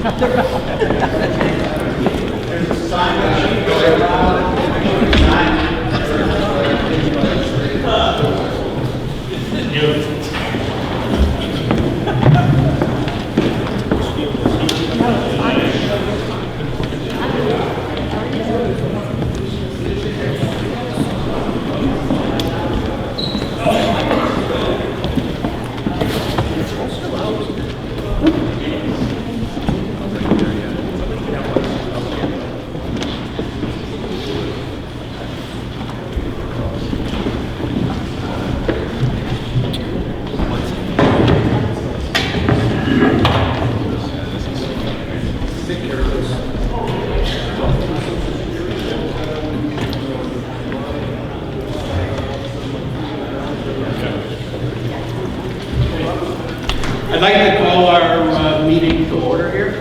There's a sign sheet going around. I'd like to call our meeting to order here.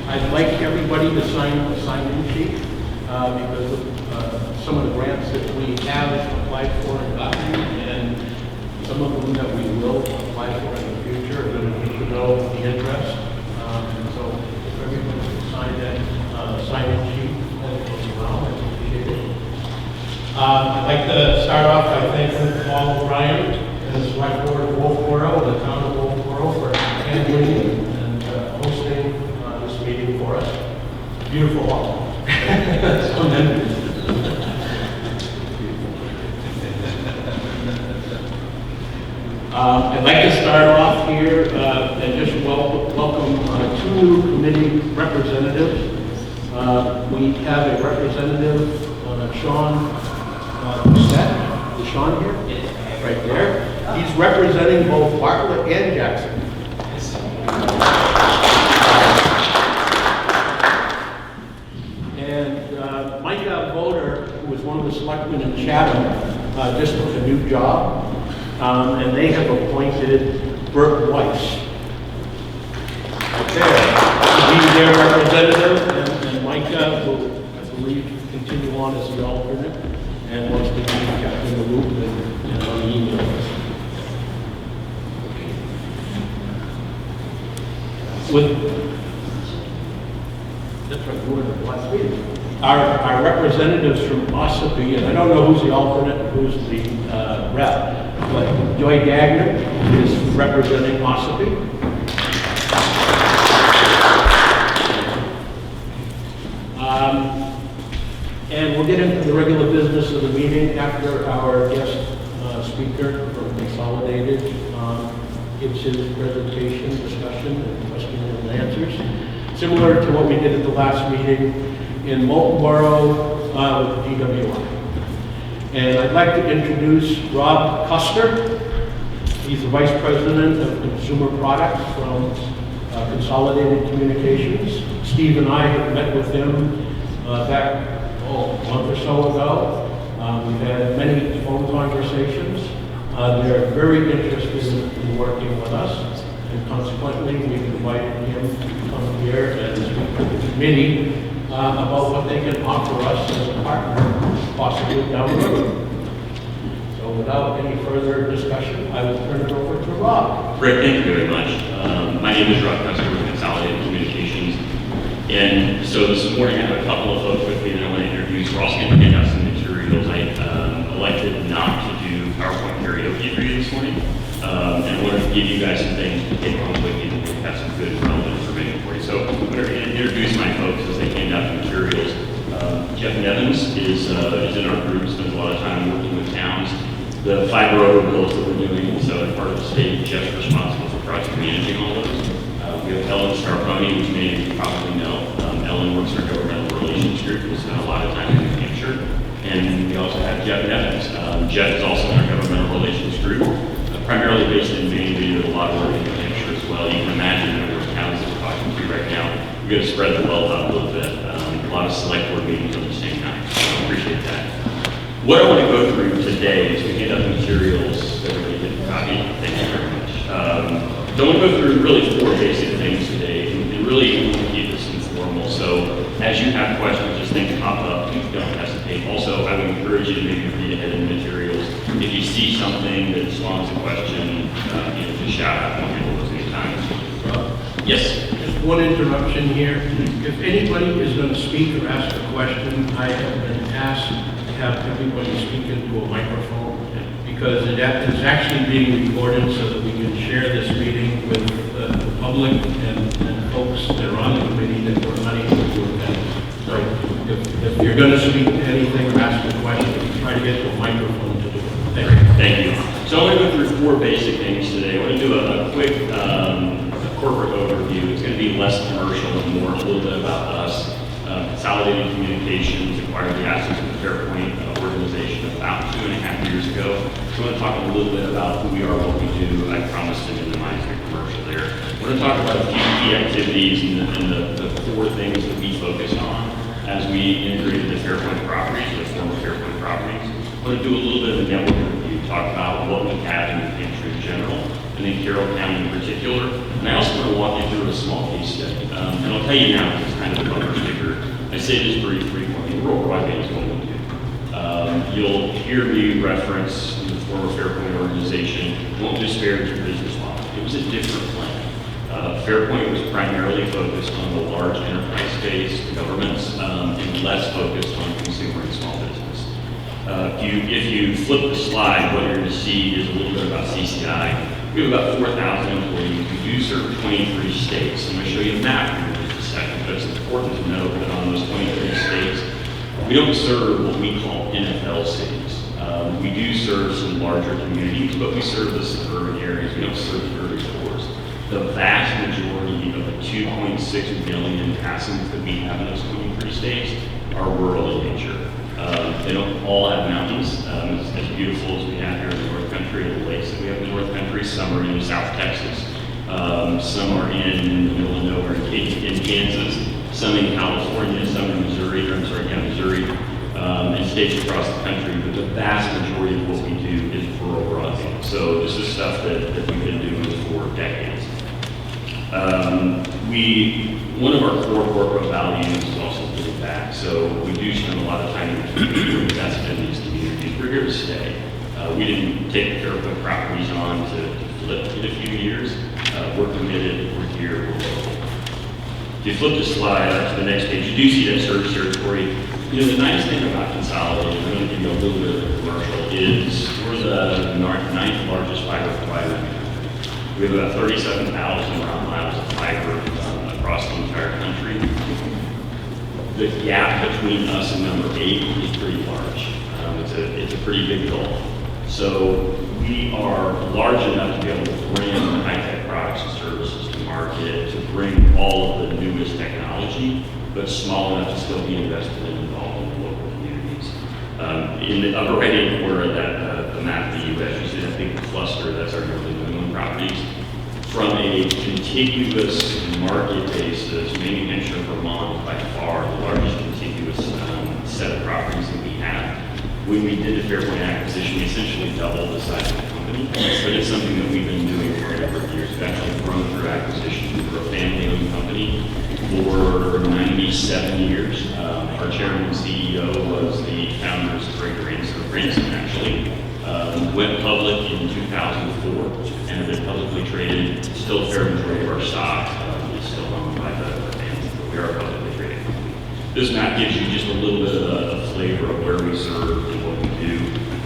I'd like everybody to sign the sign-in sheet because of some of the grants that we have applied for and gotten, and some of them that we will apply for in the future are going to need to know the interest. And so if everybody can sign that sign-in sheet as it goes around, I appreciate it. I'd like to start off by thanking Paul O'Brien and the select board of Wolfboro, the town of Wolfboro, for handling and hosting this meeting for us. Beautiful hall. I'd like to start off here and just welcome two new committee representatives. We have a representative, Sean Bissett. Is Sean here? Yes. Right there. He's representing both Bartlett and Jackson. And Micah Voter, who was one of the selectmen in Chatham, just took a new job. And they have appointed Bert Weiss. Right there. He's their representative, and Micah will, I believe, continue on as the alternate and wants to be kept in the loop and on the emails. That's right, we're in the last meeting. Our representatives from Ossipee, and I don't know who's the alternate and who's the rep, but Joy Gagner is representing Ossipee. And we'll get into the regular business of the meeting after our guest speaker from Consolidated gives his presentation, discussion, and questions and answers. Similar to what we did at the last meeting in Moltenboro with GWI. And I'd like to introduce Rob Custer. He's the Vice President of Consumer Products from Consolidated Communications. Steve and I have met with him back a month or so ago. We've had many phone conversations. They're very interested in working with us, and consequently, we've invited him to come here and speak to the committee about what they can offer us as a partner, possibly down the road. So without any further discussion, I will turn it over to Rob. Rick, thank you very much. My name is Rob Custer with Consolidated Communications. And so this morning I have a couple of folks with me that I want to introduce. We're also going to hand out some materials. I elected not to do PowerPoint karaoke for you this morning. And I wanted to give you guys some things to take home with you and have some good relevant information for you. So I'm going to introduce my folks as they hand out the materials. Jeff Nevins is in our group, spends a lot of time working with towns. The fiber overbills that we're doing, so as part of the state, Jeff's responsible for project managing all those. We have Ellen Starponi, which many of you probably know. Ellen works for governmental relations group. We spent a lot of time in New Hampshire. And we also have Jeff Nevins. Jeff is also in our governmental relations group, primarily based in Maine, but he did a lot of work in New Hampshire as well. You can imagine the number of towns that we're talking to right now. We're going to spread the wealth out a little bit. A lot of select board meetings at the same time, so I appreciate that. What I want to go through today is we hand out the materials that everybody get a copy. Thank you very much. So I want to go through really four basic things today, and really want to keep this informal. So as you have questions, just things pop up, please don't hesitate. Also, I would encourage you to maybe read ahead in the materials. If you see something that spawns a question, just shout out. Don't handle those anytime. Yes. Just one interruption here. If anybody is going to speak or ask a question, I have been asked to have everybody speak into a microphone because it is actually being recorded so that we can share this meeting with the public and folks that are on the committee that were unable to attend. So if you're going to speak to anything or ask a question, try to get to a microphone to do it. Thank you. Thank you. So I want to go through 4 basic things today. I want to do a quick corporate overview. It's going to be less commercial and more a little bit about us. Consolidated Communications acquired the assets of the Fairpoint organization about 2.5 years ago. So I want to talk a little bit about who we are, what we do. I promised to minimize the commercial there. I want to talk about a few key activities and the 4 things that we focus on as we integrated the Fairpoint properties, the former Fairpoint properties. I want to do a little bit of a network review, talk about what we have in New Hampshire in general, and in Carroll County in particular. And I also want to walk you through a small case study. And I'll tell you now, it's kind of a bumper sticker. I say this pretty frequently, rural broadband is what we do. You'll hear me reference the former Fairpoint organization. Won't disparage your business model. It was a different plan. Fairpoint was primarily focused on the large enterprise space, governments, and less focused on consumer and small business. If you flip the slide, what you're going to see is a little bit about CCI. We have about 4,000 employees. We do serve 23 states. I'm going to show you a map here in just a second, but it's important to note that on those 23 states, we don't serve what we call NFL cities. We do serve some larger communities, but we serve the suburban areas. We don't serve the urban cores. The vast majority of the 2.6 million passings that we have in those 23 states are rural in nature. They don't all have mountains, as beautiful as we have here in the North Country, the lakes that we have in the North Country. Some are in South Texas, some are in the middle of nowhere in Kansas, some in California, some in Missouri, and states across the country. But the vast majority of what we do is rural broadband. So this is stuff that we've been doing for decades. One of our core corporate values is also giving back. So we do spend a lot of time investing in these communities. We're here to stay. We didn't take the Fairpoint properties on to flip in a few years. We're committed. We're here. We're local. If you flip the slide to the next page, you do see that service territory. You know, the nice thing about Consolidated, I'm going to give you a little bit of a commercial, is we're the 9th largest fiber provider in the country. We have about 37,000 round miles of fiber across the entire country. The gap between us and number 8 is pretty large. It's a pretty big gulf. So we are large enough to be able to bring high-tech products and services to market, to bring all of the newest technology, but small enough to still be invested and involved in the local communities. In the upper right-hand corner of that, the map of the U.S., you see that big cluster, that's our Northern New England properties. From a contiguous market basis, New Hampshire and Vermont is by far the largest contiguous set of properties that we have. When we did the Fairpoint acquisition, we essentially doubled the size of the company, but it's something that we've been doing for a number of years. We've actually grown through acquisition. We're a family-owned company for 97 years. Our chairman and CEO was the founder's great-grandson, actually. Went public in 2004 and have been publicly traded. Still a fair majority of our stock is still owned by the family, but we are a publicly traded company. This map gives you just a little bit of a flavor of where we serve and what we do.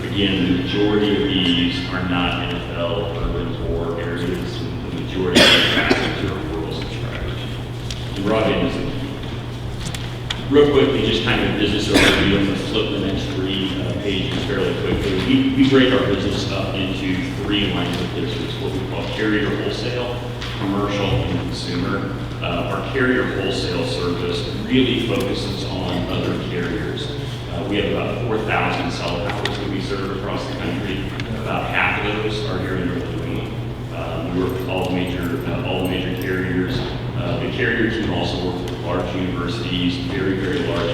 Again, the majority of these are not NFL, urban, core areas. The majority of the passengers are rural subscribers. And broadband is the key. Real quickly, just kind of business overview. I'm going to flip the next 3 pages fairly quickly. We break our business up into 3 lines of business, what we call carrier wholesale, commercial, and consumer. Our carrier wholesale service really focuses on other carriers. We have about 4,000 cell towers that we serve across the country. About half of those are here in Northern New England. We work with all the major carriers. The carrier team also works with large universities, very, very large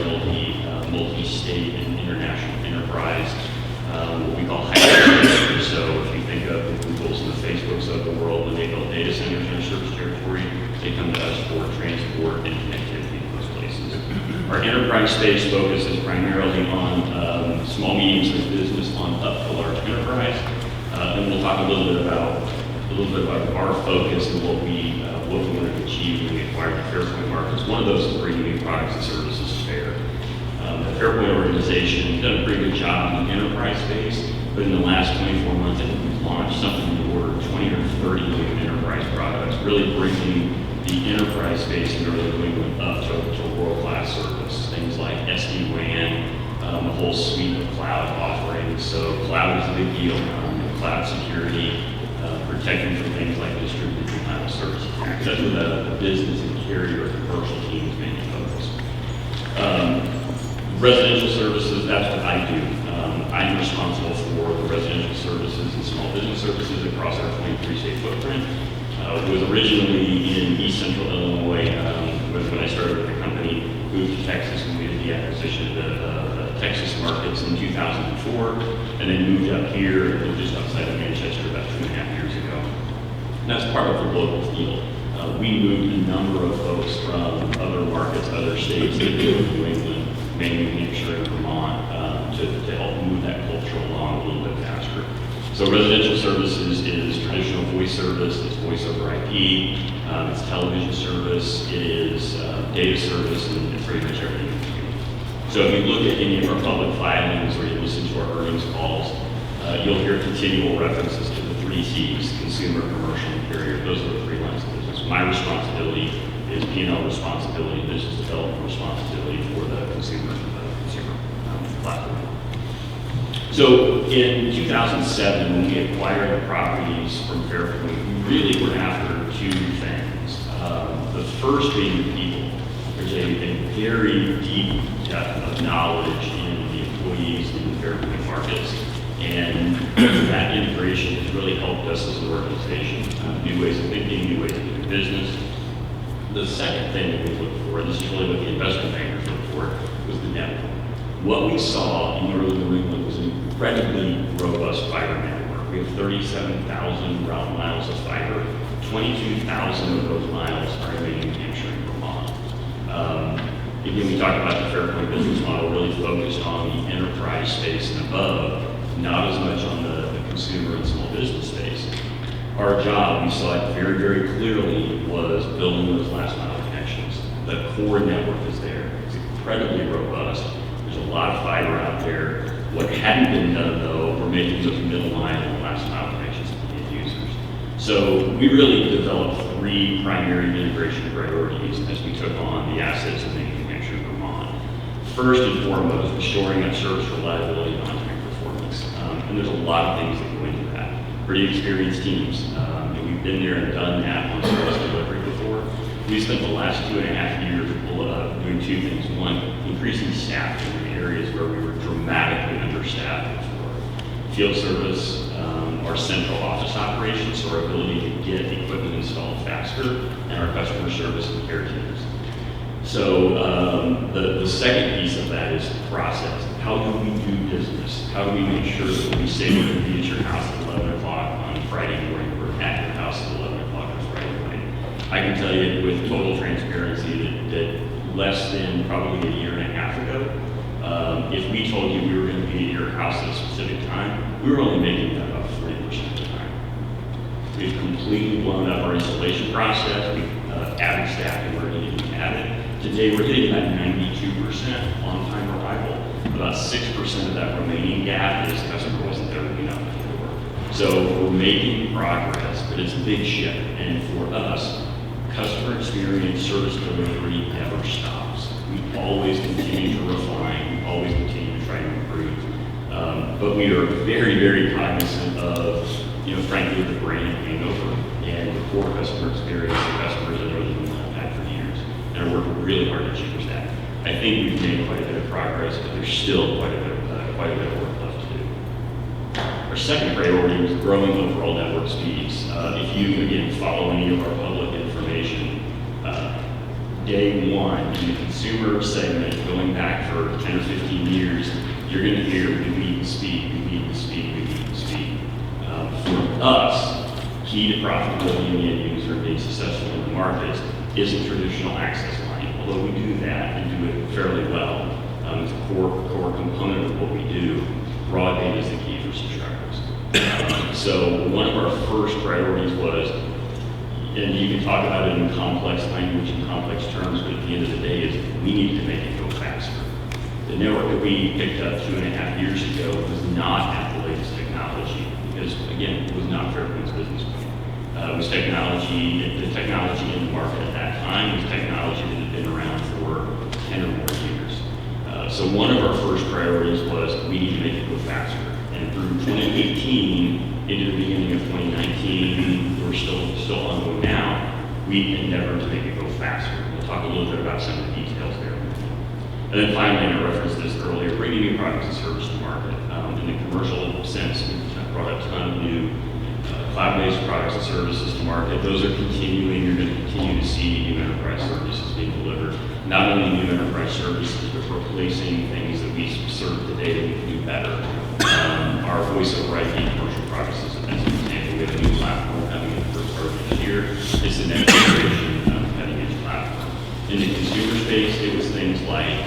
multi-state and international enterprise, what we call hyperscalers. So if you think of the Googles and the Facebooks of the world, when they build data centers in our service territory, they come to us for transport and connectivity in those places. Our enterprise space focuses primarily on small, medium-sized business on up to large enterprise. And we'll talk a little bit about a little bit about our focus and what we wanted to achieve when we acquired the Fairpoint markets. One of those is bringing new products and services to bear. The Fairpoint organization has done a pretty good job in the enterprise space, but in the last 24 months, I think we've launched something in the order of 20 or 30 new enterprise products, really bringing the enterprise space in Northern New England up to a world-class service. Things like SD-WAN, the whole suite of cloud offerings. So cloud is a big deal. Cloud security, protecting from things like distributed denial of service attacks. That's where the business and carrier and commercial teams mainly focus. Residential services, that's what I do. I'm responsible for the residential services and small business services across our 23-state footprint. It was originally in East Central Illinois, was when I started with the company, moved to Texas when we did the acquisition of the Texas markets in 2004, and then moved up here, just outside of Manchester about 2.5 years ago. And that's part of the local field. We moved a number of folks from other markets, other states, including New England, mainly New Hampshire and Vermont, to help move that culture along a little bit faster. So residential services is traditional voice service, it's voice over IP, it's television service, it is data service, and it's pretty much everything in between. So if you look at any of our public filings or you listen to our earnings calls, you'll hear continual references to the 3 C's, consumer, commercial, and carrier. Those are the 3 lines of business. My responsibility is P&L responsibility, business development responsibility for the consumer platform. So in 2007, when we acquired the properties from Fairpoint, we really were after 2 things. The first being the people. There's a very deep depth of knowledge in the employees in the Fairpoint markets, and that integration has really helped us as an organization. New ways of thinking, new ways of doing business. The second thing that we looked for, this is really what the investment bankers looked for, was the network. What we saw in Northern New England was an incredibly robust fiber network. We have 37,000 route miles of fiber. 22,000 of those miles are in New Hampshire and Vermont. Again, we talked about the Fairpoint business model really focused on the enterprise space and above, not as much on the consumer and small business space. Our job, we saw it very, very clearly, was building those last mile connections. The core network is there. It's incredibly robust. There's a lot of fiber out there. What hadn't been done, though, we're making those middle line and last mile connections to the end users. So we really developed 3 primary integration priorities as we took on the assets of New Hampshire and Vermont. First and foremost was shoring up service reliability and on-time performance. And there's a lot of things that go into that. Pretty experienced teams. And we've been there and done that on service delivery before. We spent the last 2.5 years doing 2 things. One, increasing staffing in areas where we were dramatically understaffed before. Field service, our central office operations, so our ability to get equipment installed faster, and our customer service and care teams. So the second piece of that is process. How do we do business? How do we make sure that we say we're going to be at your house at 11 o'clock on Friday morning, we're at your house at 11 o'clock on Friday night? I can tell you with total transparency that less than probably a year and a half ago, if we told you we were going to be at your house at a specific time, we were only making that about 40% of the time. We've completely blown up our installation process. We've added staffing where needed to be added. Today, we're hitting about 92% on-time arrival. About 6% of that remaining gap is customer wasn't there when we knocked on the door. So we're making progress, but it's a big shift. And for us, customer experience, service delivery never stops. We always continue to refine, we always continue to try to improve. But we are very, very cognizant of, frankly, the brand hangover and the core customer experience that customers in Northern New England have had for years. And are working really hard to change that. I think we've made quite a bit of progress, but there's still quite a bit of work left to do. Our second priority was growing overall network speeds. If you, again, follow any of our public information, day one in the consumer segment, going back for 10 or 15 years, you're going to hear we need the speed, we need the speed, we need the speed. For us, key to profitability in the end user and being successful in the markets isn't traditional access line. Although we do that and do it fairly well, it's a core component of what we do. Broadband is the key for subscribers. So one of our first priorities was, and you can talk about it in complex language and complex terms, but at the end of the day is we need to make it go faster. The network that we picked up 2.5 years ago was not at the latest technology because, again, it was not Fairfield's business plan. It was technology, the technology in the market at that time was technology that had been around for 10 or more years. So one of our first priorities was we need to make it go faster. And through 2018 into the beginning of 2019, we're still ongoing now, we endeavored to make it go faster. We'll talk a little bit about some of the details there. And then finally, and I referenced this earlier, bringing new products and service to market. In the commercial sense, we've brought a ton of new cloud-based products and services to market. Those are continuing. You're going to continue to see new enterprise services being delivered. Not only new enterprise services, but replacing things that we serve today that we can do better. Our voice over IP commercial products is an example. We have a new platform coming in the first part of this year. It's the next generation cutting-edge platform. In the consumer space, it was things like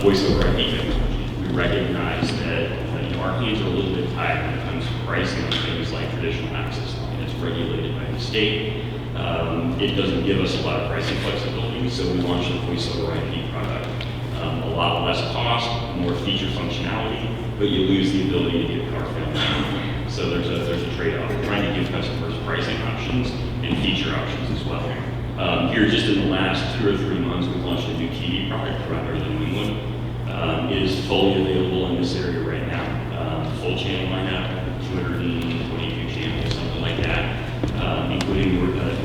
voice over IP technology. We recognize that our hands are a little bit tied when it comes to pricing on things like traditional access line. It's regulated by the state. It doesn't give us a lot of pricing flexibility, so we launched a voice over IP product. A lot less cost, more feature functionality, but you lose the ability to get car failure. So there's a trade-off. We're trying to give customers pricing options and feature options as well. Here, just in the last 2 or 3 months, we've launched a new TV product for New England. It is fully available in this area right now. Full channel lineup, 222 channels, something like that, including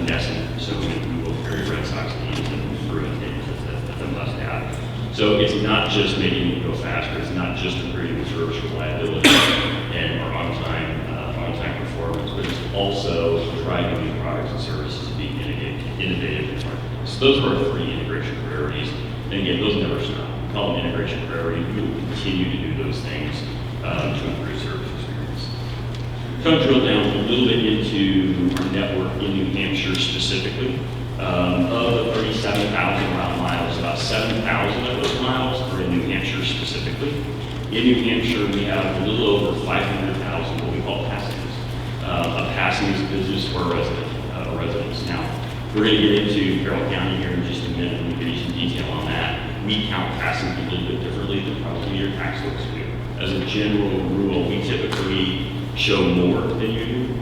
Nesson. So we will carry Red Sox games and Bruins games. That's a must-have. So it's not just making it go faster. It's not just improving the service reliability and our on-time performance, but it's also driving new products and services to be innovative in the market. So those are our 3 integration priorities. And again, those never stop. We call them integration priorities. We will continue to do those things to improve service experience. So I'll drill down a little bit into our network in New Hampshire specifically. Of the 37,000 route miles, about 7,000 of those miles are in New Hampshire specifically. In New Hampshire, we have a little over 500,000 what we call passings. A passing is a business for a residence. Now, we're going to get into Carroll County here in just a minute and we'll give you some detail on that. We count passings a little bit differently than probably your tax folks do. As a general rule, we typically show more than you do.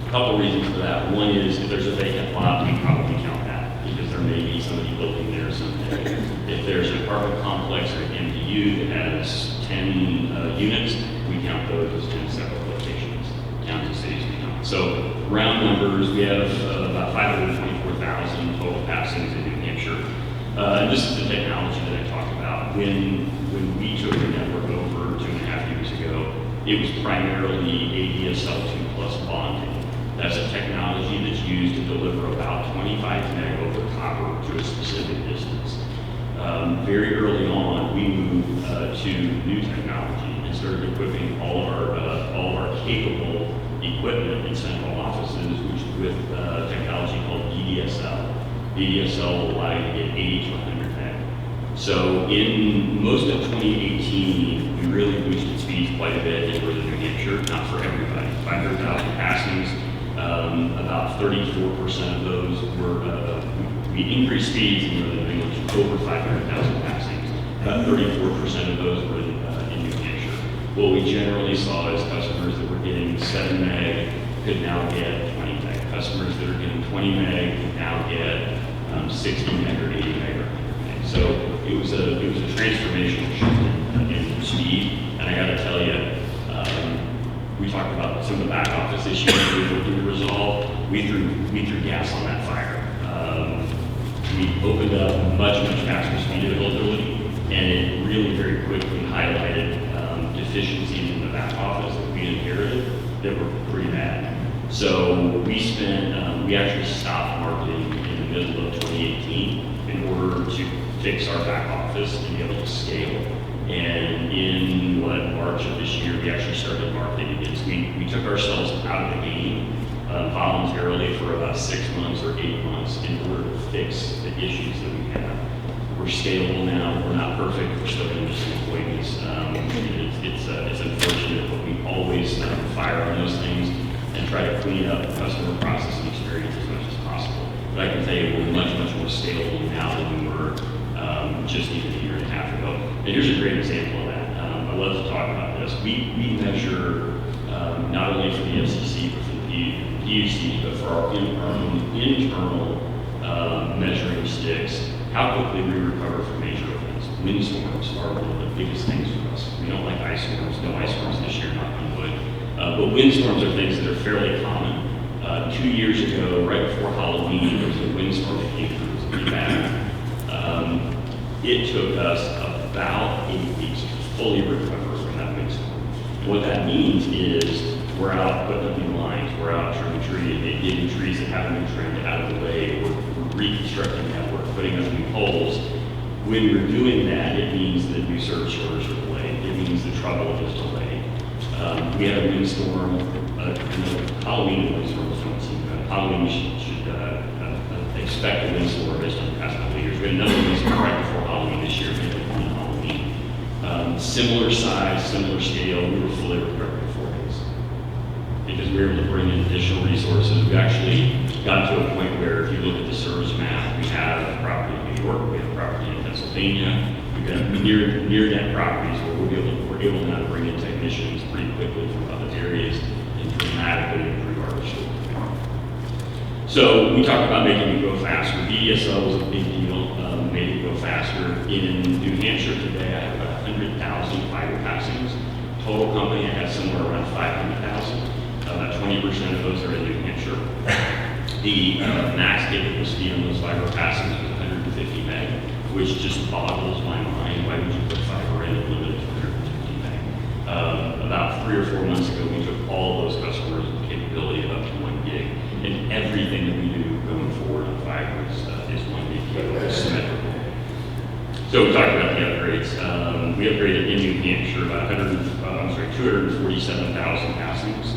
A couple reasons for that. One is if there's a vacant lot, we probably count that because there may be somebody building there someday. If there's an apartment complex or an MDU that has 10 units, we count those as 10 separate locations. Counties and cities we count. So round numbers, we have about 524,000 total passings in New Hampshire. And this is the technology that I talked about. When we took the network over 2.5 years ago, it was primarily ADSL 2+ bonding. That's a technology that's used to deliver about 25 meg over copper to a specific distance. Very early on, we moved to new technology and started equipping all of our capable equipment in central offices with technology called VDSL. VDSL will allow you to get 80 to 100 meg. So in most of 2018, we really boosted speeds quite a bit in northern New Hampshire, not for everybody. 500,000 passings, about 34% of those were, we increased speeds in northern New England to over 500,000 passings. About 34% of those were in New Hampshire. What we generally saw is customers that were getting 7 meg could now get 20 meg. Customers that are getting 20 meg could now get 60 meg or 80 meg or 100 meg. So it was a transformational shift in speed. And I got to tell you, we talked about some of the back office issues we were looking to resolve. We threw gas on that fire. We opened up much faster speed availability, and it really very quickly highlighted deficiencies in the back office that we inherited that were pretty bad. So we actually stopped marketing in the middle of 2018 in order to fix our back office and be able to scale. And in March of this year, we actually started marketing again. So we took ourselves out of the game voluntarily for about 6 months or 8 months in order to fix the issues that we have. We're scalable now. We're not perfect. We're still going to miss some appointments. It's unfortunate, but we always fire on those things. and try to clean up the customer process and experience as much as possible. But I can tell you we're much more scalable now than we were just even a year and a half ago. And here's a great example of that. I love to talk about this. We measure not only for the FCC, but for the PUC, but for our own internal measuring sticks, how quickly we recover from major events. Windstorms are one of the biggest things for us. We don't like ice storms. No ice storms this year, knock on wood. But windstorms are things that are fairly common. 2 years ago, right before Halloween, there was a windstorm that came through. It was pretty bad. It took us about 8 weeks to fully recover from that windstorm. And what that means is we're out putting up new lines, we're out trimming getting trees that haven't been trimmed out of the way, we're reconstructing that, we're putting up new poles. When we're doing that, it means that new service orders are delayed. It means the trouble is delayed. We had a windstorm, Halloween windstorms don't seem good. Halloween should expect a windstorm based on the past couple of years. We had another windstorm right before Halloween this year, maybe on Halloween. Similar size, similar scale, we were fully recovered in 4 days. Because we were able to bring in additional resources. We actually got to a point where if you look at the service map, we have property in New York, we have property in Pennsylvania, we've got near net properties where we're able now to bring in technicians pretty quickly from other areas and dramatically improve our restore. So we talked about making it go faster. VDSL was a big deal, made it go faster. In New Hampshire today, I have about 100,000 fiber passings. Total company, I have somewhere around 500,000. About 20% of those are in New Hampshire. The max capable speed on those fiber passings was 150 meg, which just boggles my mind. Why would you put fiber in and limit it to 150 meg? About 3 or 4 months ago, we took all those customers with the capability of up to 1 gig. And everything that we do going forward on fiber is 1 gig, symmetrical. So we talked about the upgrades. We upgraded in New Hampshire about 247,000 passings.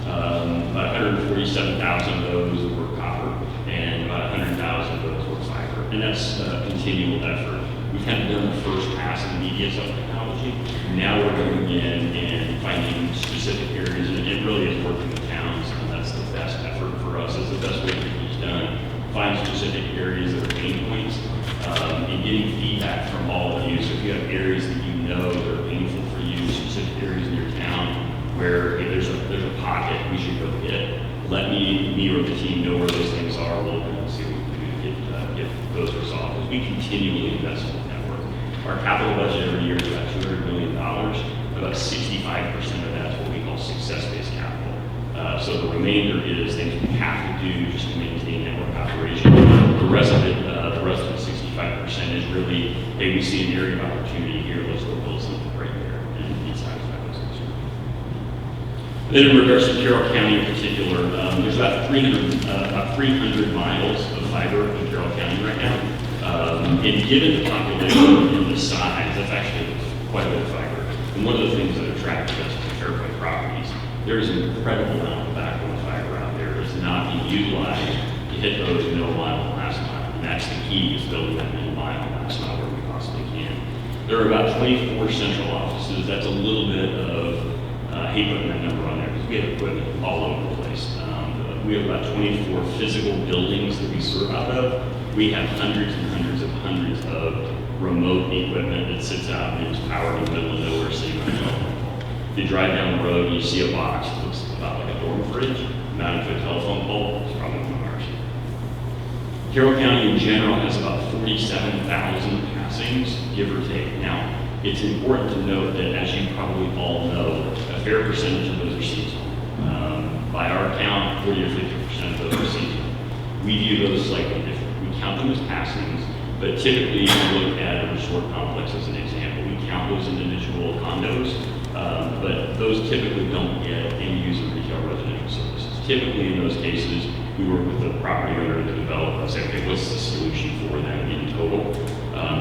About 147,000 of those were copper, and about 100,000 of those were fiber. And that's a continual effort. We've kind of done the first pass of the VDSL technology. Now we're going in and finding specific areas, and it really is working with towns, and that's the best effort for us. It's the best way to get these done. Find specific areas that are pain points, and getting feedback from all of you. So if you have areas that you know that are painful for you, specific areas in your town where if there's a pocket we should go hit, let me or the team know where those things are a little bit and see what we can do to get those resolved. Because we continually invest in the network. Our capital budget every year is about $200 million. About 65% of that is what we call success-based capital. So the remainder is things we have to do just to maintain network operation. The rest of it, the 65% is really, hey, we see an area of opportunity here, let's go build something right there and be satisfied with those. Then in regards to Carroll County in particular, there's about 300 miles of fiber in Carroll County right now. And given the population and the size, that's actually quite a bit of fiber. And one of the things that attracted us to Fairpoint Properties, there's an incredible amount of backbone fiber out there that's not being utilized to hit those middle mile and last mile. And that's the key, is building that middle mile and last mile where we possibly can. There are about 24 central offices. That's a little bit of, I hate putting that number on there because we have equipment all over the place. We have about 24 physical buildings that we serve out of. We have hundreds and hundreds of remote equipment that sits out and is powered in the middle of nowhere sitting on a telephone pole. If you drive down the road and you see a box that looks about like a dorm fridge mounted to a telephone pole, it's probably one of ours. Carroll County in general has about 47,000 passings, give or take. Now, it's important to note that, as you probably all know, a fair percentage of those are seasonal. By our count, 40 or 50% of those are seasonal. We view those slightly different. We count them as passings, but typically if you look at a resort complex as an example, we count those individual condos, but those typically don't get end-user retail residential services. Typically in those cases, we work with the property owner, the developer, and say, okay, what's the solution for them in total?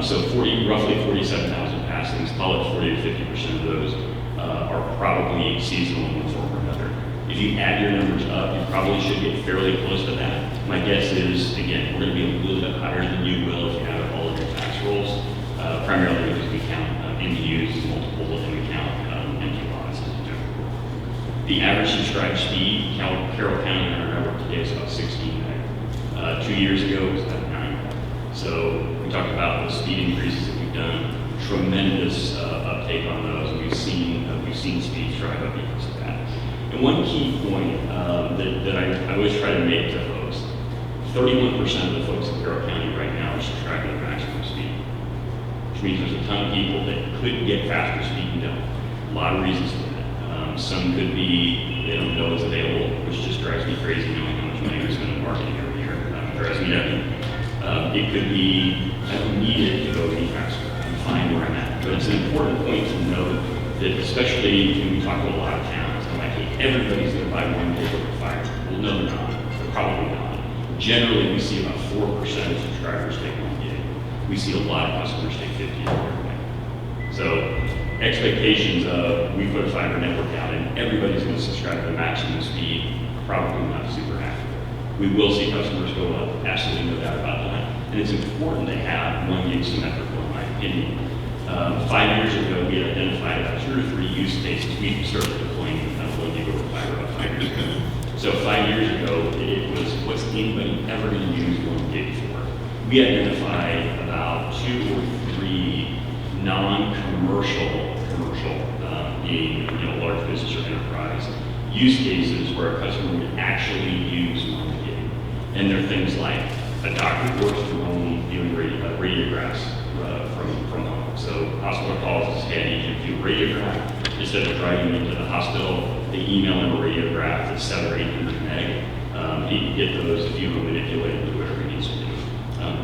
So roughly 47,000 passings, call it 40 to 50% of those are probably seasonal in one form or another. If you add your numbers up, you probably should get fairly close to that. My guess is, again, we're going to be a little bit higher than you will if you add up all of your tax rolls, primarily because we count MDUs as multiple and we count empty lots as a general rule. The average subscribed speed, Carroll County on our network today is about 16 meg. 2 years ago, it was about 9 meg. So we talked about the speed increases that we've done, tremendous uptake on those, and we've seen speeds drive up because of that. And one key point that I always try to make to folks, 31% of the folks in Carroll County right now are subscribed to the maximum speed, which means there's a ton of people that could get faster speed and don't. A lot of reasons for that. Some could be they don't know it's available, which just drives me crazy knowing how much money we spend on marketing every year. Drives me nuts. It could be I don't need it to go any faster. I'm fine where I'm at. But it's an important point to note that especially when we talk to a lot of towns, I'm like, hey, everybody's going to buy 1 gig over fiber. Well, no, they're not. They're probably not. Generally, we see about 4% of subscribers take 1 gig. We see a lot of customers take 50 or more. So expectations of we put a fiber network out and everybody's going to subscribe to the maximum speed, probably not super accurate. We will see customers go up, absolutely no doubt about that. And it's important to have 1 gig symmetrical, in my opinion. 5 years ago, we had identified about 2 or 3 use cases. We started deploying 1 gig over fiber about 5 years ago. So 5 years ago, it was what's anybody ever going to use 1 gig for? We identified about 2 or 3 non-commercial, being large business or enterprise use cases where a customer would actually use 1 gig. And they're things like a doctor who works from home doing radiographs from home. So hospital calls us, hey, I need you to do a radiograph. Instead of driving into the hospital, they email him a radiograph that's 700 or 800 meg. He can get those if you manipulate and do whatever he needs to do.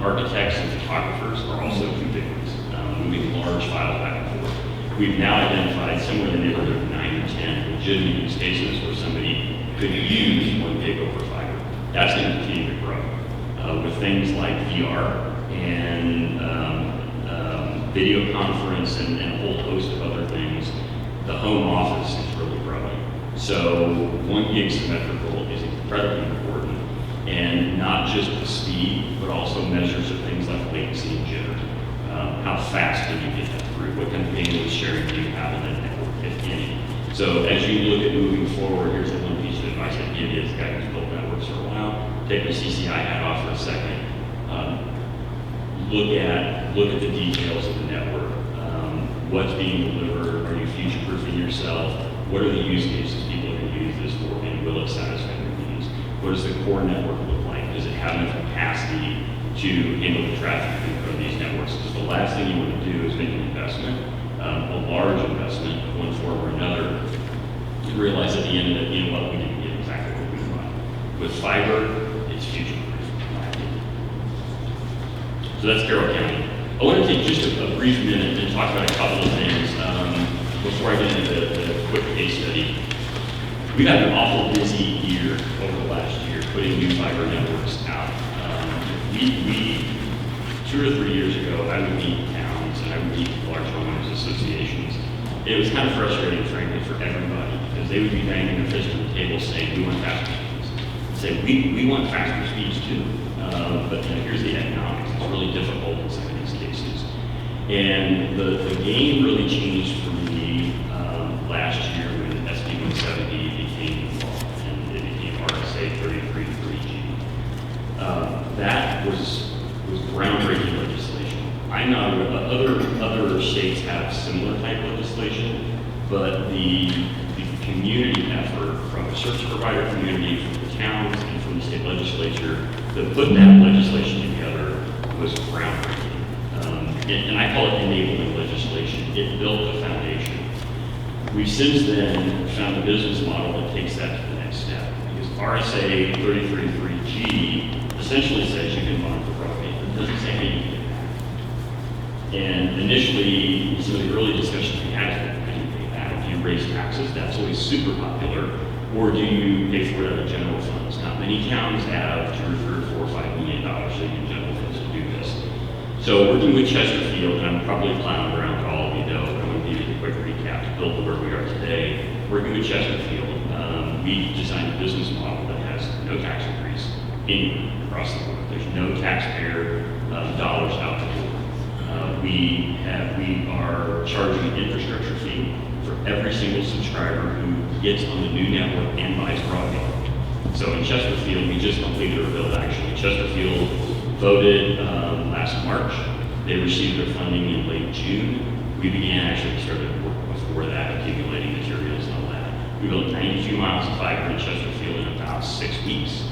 Architects and photographers are also ubiquitous, moving large files back and forth. We've now identified somewhere in the neighborhood of 9 or 10 legitimate use cases where somebody could use 1 gig over fiber. That's going to continue to grow. With things like VR and video conference and a whole host of other things, the home office is really growing. So 1 gig symmetrical is incredibly important, and not just the speed, but also measures of things like latency and jitter. How fast can you get that through? What kind of bandwidth sharing do you have in that network, if any? So as you look at moving forward, here's the one piece of advice I'd give you as a guy who's built networks for a while. Take the CCI hat off for a second. Look at the details of the network. What's being delivered? Are you future-proofing yourself? What are the use cases people are going to use this for, and will it satisfy their needs? What does the core network look like? Does it have enough capacity to handle the traffic from these networks? Because the last thing you want to do is make an investment, a large investment of one form or another, and realize at the end of it, you know what, we didn't get exactly what we wanted. With fiber, it's future-proof, in my opinion. So that's Carroll County. I want to take just a brief minute and talk about a couple of things before I get into the quick case study. We've had an awful busy year over the last year putting new fiber networks out. We 2 or 3 years ago, I would meet towns and I would meet large homeowners associations. It was kind of frustrating, frankly, for everybody because they would be banging their fist on the table saying, we want faster speeds. Say, we want faster speeds too, but here's the economics. It's really difficult in some of these cases. And the game really changed for me last year when SB 170 became law and it became RSA 33.3G. That was groundbreaking legislation. I know other states have similar type legislation, but the community effort from the service provider community, from the towns, and from the state legislature that put that legislation together was groundbreaking. And I call it enabling legislation. It built the foundation. We've since then found a business model that takes that to the next step. Because RSA 33.3G essentially says you can bond for broadband. It doesn't say how you get that. And initially, some of the early discussions we had is how do you pay that? Do you raise taxes? That's always super popular. Or do you pay for it out of general funds? Not many towns have $2 or $3 or $4 or $5 million so you can general funds to do this. So working with Chesterfield, and I'm probably plowing around for all of you know, but I'm going to give you a quick recap to build to where we are today. Working with Chesterfield, we designed a business model that has no tax increase anywhere across the board. There's no taxpayer dollars out the door. We are charging an infrastructure fee for every single subscriber who gets on the new network and buys broadband. So in Chesterfield, we just completed our build actually. Chesterfield voted last March. They received their funding in late June. We began actually started work before that, accumulating materials and all that. We built 92 miles of fiber in Chesterfield in about 6 weeks.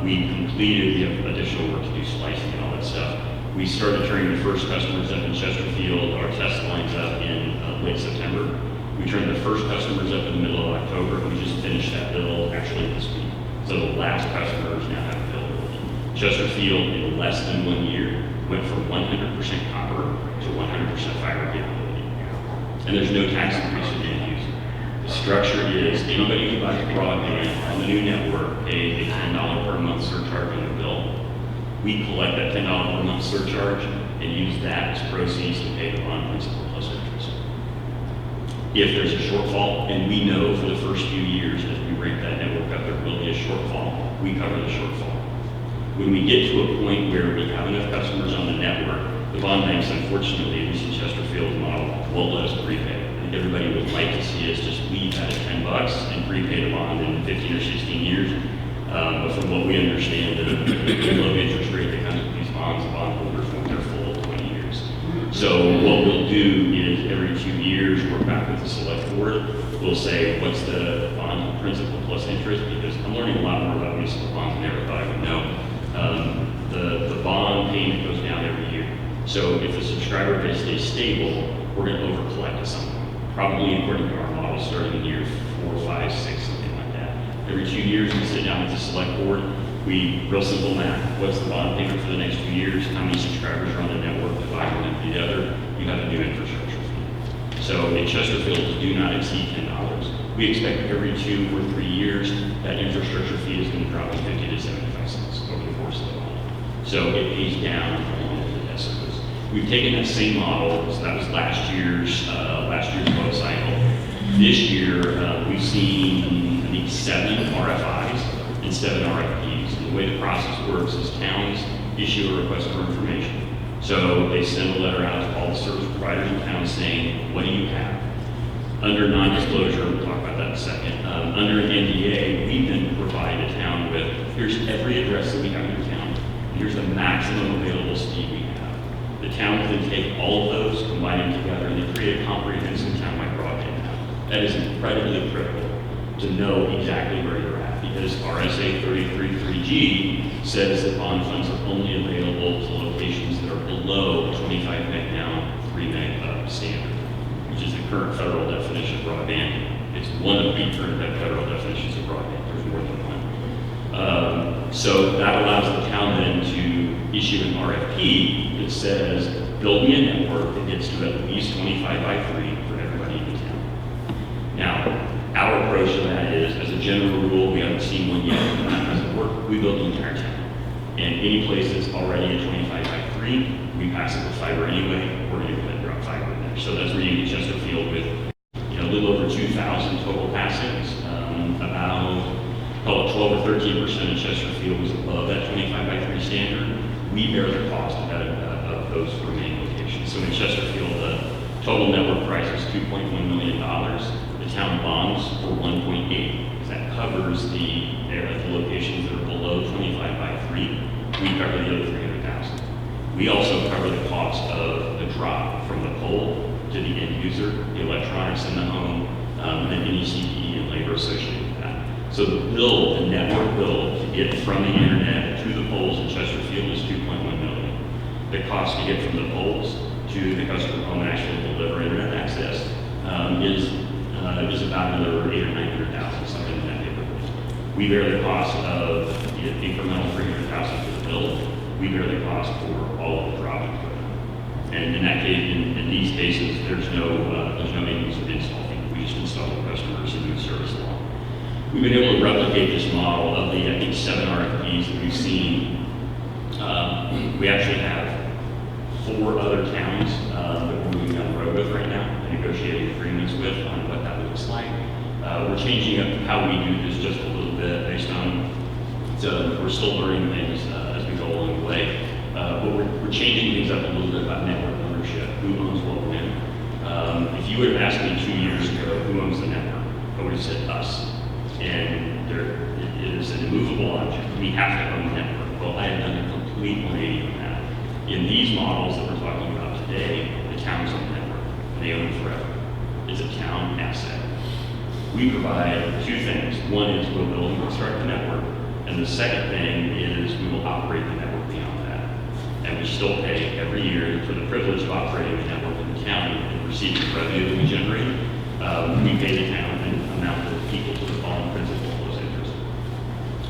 We have additional work to do, splicing and all that stuff. We started turning the first customers up in Chesterfield, our test lines up in late September. We turned the first customers up in the middle of October. We just finished that build actually this week. So the last customers now have availability. Chesterfield, in less than 1 year, went from 100% copper to 100% fiber capability. And there's no tax increase for the end user. The structure is anybody who buys broadband on the new network pays a $10 per month surcharge on their bill. We collect that $10 per month surcharge and use that as proceeds to pay the bond principal plus interest. If there's a shortfall, and we know for the first few years as we ramp that network up, there will be a shortfall, we cover the shortfall. When we get to a point where we have enough customers on the network, the bond banks, unfortunately, at least in Chesterfield's model, won't let us prepay. I think everybody would like to see us just leave that at $10 and prepay the bond in 15 or 16 years. But from what we understand, the low interest rate that comes with these bonds, the bondholders want their full 20 years. So what we'll do is every 2 years, work back with the select board. We'll say, what's the bond principal plus interest? Because I'm learning a lot more about municipal bonds than I ever thought I would know. The bond payment goes down every year. So if the subscriber base stays stable, we're going to over-collect at some point. Probably according to our model, starting in year 4, 5, 6, something like that. Every 2 years, we sit down with the select board. Real simple math. What's the bond payment for the next 2 years? How many subscribers are on the network? Divide one and the other. You have a new infrastructure fee. So in Chesterfield, do not exceed $10. We expect every 2 or 3 years that infrastructure fee is going to drop to 50 to 75 cents over the course of the bond. So it pays down along with the debt service. We've taken that same model, so that was last year's vote cycle. This year, we've seen, I think, 7 RFIs and 7 RFPs. And the way the process works is towns issue a request for information. So they send a letter out to all the service providers in town saying, what do you have? Under non-disclosure, we'll talk about that in a second. Under an NDA, we then provide a town with, here's every address that we have in your town. Here's the maximum available speed we have. The town can then take all of those, combine them together, and then create a comprehensive town-wide broadband map. That is incredibly critical to know exactly where you're at, because RSA 33.3G says that bond funds are only available to locations that are below 25 meg down, 3 meg up standard, which is the current federal definition of broadband. It's one of the current federal definitions of broadband. There's more than one. So that allows the town then to issue an RFP that says, build me a network that gets to at least 25 by 3 for everybody in the town. Now, our approach to that is, as a general rule, we haven't seen one yet, but that doesn't work. We build the entire town. And any place that's already at 25 by 3, we pass it with fiber anyway. We're going to go ahead and drop fiber in there. So that's where you get Chesterfield with a little over 2,000 total passings. About, call it 12 or 13% of Chesterfield was above that 25 by 3 standard. We bear the cost of those remaining locations. So in Chesterfield, the total network price was $2.1 million. The town bonds for 1.8, because that covers the locations that are below 25 by 3. We cover the other 300,000. We also cover the cost of the drop from the pole to the end user, the electronics in the home, and any CPE and labor associated with that. So the network bill to get from the internet to the poles in Chesterfield is $2.1 million. The cost to get from the poles to the customer home and actually deliver internet access is about another $800,000 or $900,000, something in that neighborhood. We bear the cost of the incremental $300,000 for the build. We bear the cost for all of the drop equipment. And in that case, in these cases, there's no maintenance of install fee. We just install the customers and move service along. We've been able to replicate this model of the, I think, 7 RFPs that we've seen. We actually have 4 other towns that we're moving down the road with right now and negotiating agreements with on what that looks like. We're changing up how we do this just a little bit based on, we're still learning things as we go along the way. But we're changing things up a little bit about network ownership, who owns what when. If you would have asked me 2 years ago who owns the network, I would have said us. And it is an immovable object. We have to own the network. Well, I have done a complete 180 on that. In these models that we're talking about today, the town's own network, and they own it forever. It's a town asset. We provide two things. One is we'll build and construct the network, and the second thing is we will operate the network beyond that. And we still pay every year for the privilege of operating the network in the county and receiving the revenue that we generate. We pay the town an amount of people to the bond principal of those interests.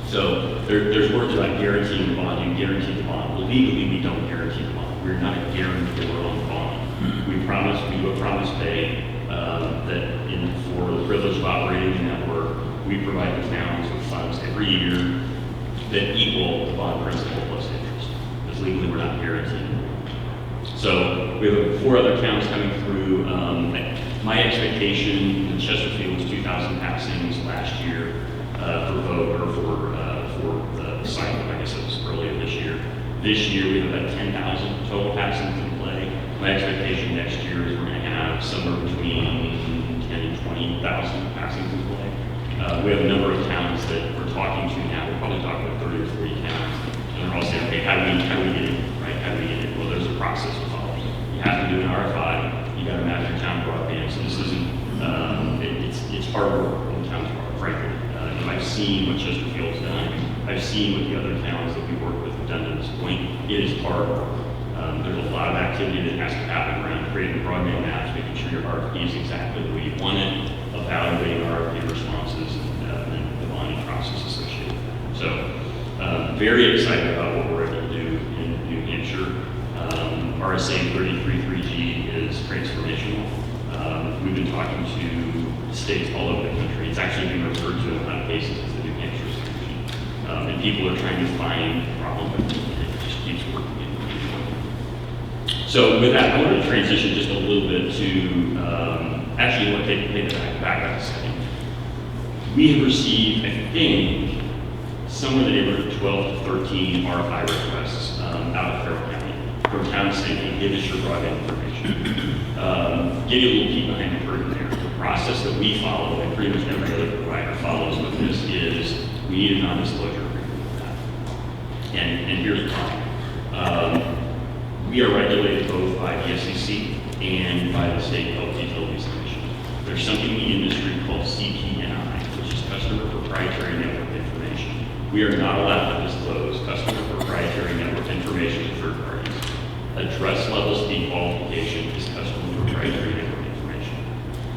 So there's words about guaranteeing the bond. You guarantee the bond. Well, legally, we don't guarantee the bond. We're not a guarantor on the bond. We do a promise pay that for the privilege of operating the network, we provide the towns with funds every year that equal the bond principal plus interest. Because legally, we're not guaranteeing. So we have 4 other towns coming through. My expectation in Chesterfield was 2,000 passings last year for vote or for the cycle. I guess it was earlier this year. This year we have about 10,000 total passings in play. My expectation next year is we're going to have somewhere between 10 and 20,000 passings in play. We have a number of towns that we're talking to now. We're probably talking about 30 or 40 towns, and they're all saying, "Okay, how do we get it? Right? How do we get it?" Well, there's a process to follow. You have to do an RFI. You got to map your town broadband. So this isn't. It's hard work on the town's part, frankly. I've seen what Chesterfield's done. I've seen what the other towns that we work with have done to this point. It is hard work. There's a lot of activity that has to happen around creating broadband maps, making sure your RFP is exactly the way you want it, evaluating RFP responses, and the bonding process associated with that. So, very excited about what we're able to do in New Hampshire. RSA 33.3G is transformational. We've been talking to states all over the country. It's actually being referred to in a lot of cases as the New Hampshire solution. And people are trying to find a problem, but it just keeps working. So with that, I want to transition just a little bit to, actually, I want to take it back up a second. We have received, I think, somewhere in the neighborhood of 12 to 13 RFI requests out of Carroll County from towns saying, "Give us your broadband information." Give you a little peek behind the curtain there. The process that we follow, and pretty much every other provider follows with this, is we need a non-disclosure agreement with that. And here's why. We are regulated both by the SEC and by the State Public Utilities Commission. There's something in the industry called CPNI, which is Customer Proprietary Network Information. We are not allowed to disclose customer proprietary network information to third parties. Address level speed qualification is customer proprietary network information.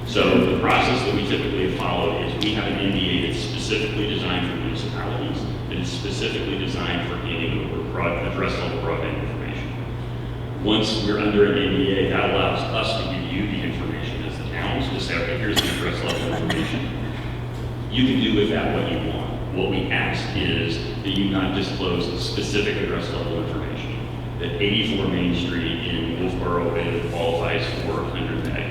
So the process that we typically follow is we have an NDA that's specifically designed for municipalities, that is specifically designed for handing over address level broadband information. Once we're under an NDA, that allows us to give you the information as the towns to say, "Okay, here's the address level information." You can do with that what you want. What we ask is that you not disclose specific address level information. That 84 Main Street in Wolfboro qualifies for 100 meg.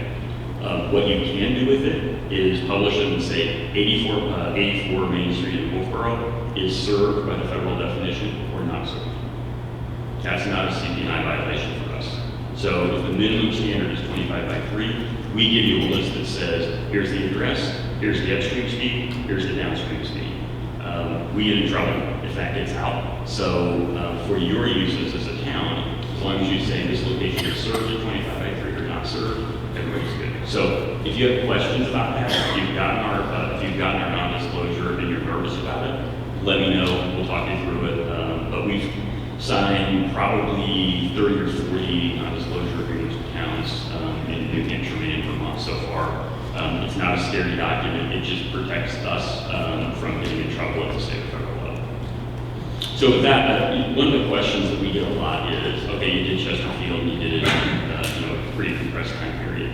What you can do with it is publish it and say 84 Main Street in Wolfboro is served by the federal definition or not served. That's not a CPNI violation for us. So if the minimum standard is 25 by 3, we give you a list that says, here's the address, here's the upstream speed, here's the downstream speed. We get in trouble if that gets out. So for your uses as a town, as long as you say this location is served at 25 by 3 or not served, everybody's good. So if you have questions about that, if you've gotten our non-disclosure and you're nervous about it, let me know. We'll talk you through it. But we've signed probably 30 or 40 non-disclosure agreements with towns in New Hampshire and Vermont so far. It's not a scary document. It just protects us from getting in trouble at the state or federal level. So with that, one of the questions that we get a lot is, okay, you did Chesterfield and you did it in a pretty compressed time period.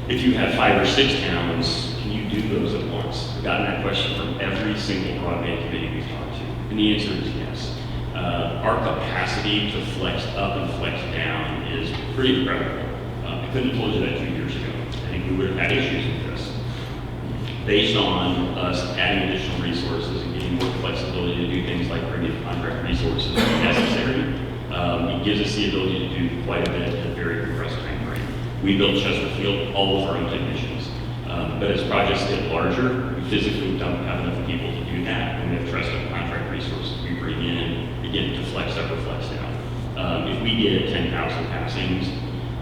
If you have 5 or 6 towns, can you do those at once? I've gotten that question from every single broadband committee we've talked to, and the answer is yes. Our capacity to flex up and flex down is pretty incredible. I couldn't have told you that 2 years ago. I think we would have had issues with this. Based on us adding additional resources and getting more flexibility to do things like bringing contract resources when necessary, it gives us the ability to do quite a bit in a very compressed time frame. We built Chesterfield, all of our own technicians. But as projects get larger, we physically don't have enough people to do that, and we have trusted contract resources we bring in, again, to flex up or flex down. If we get 10,000 passings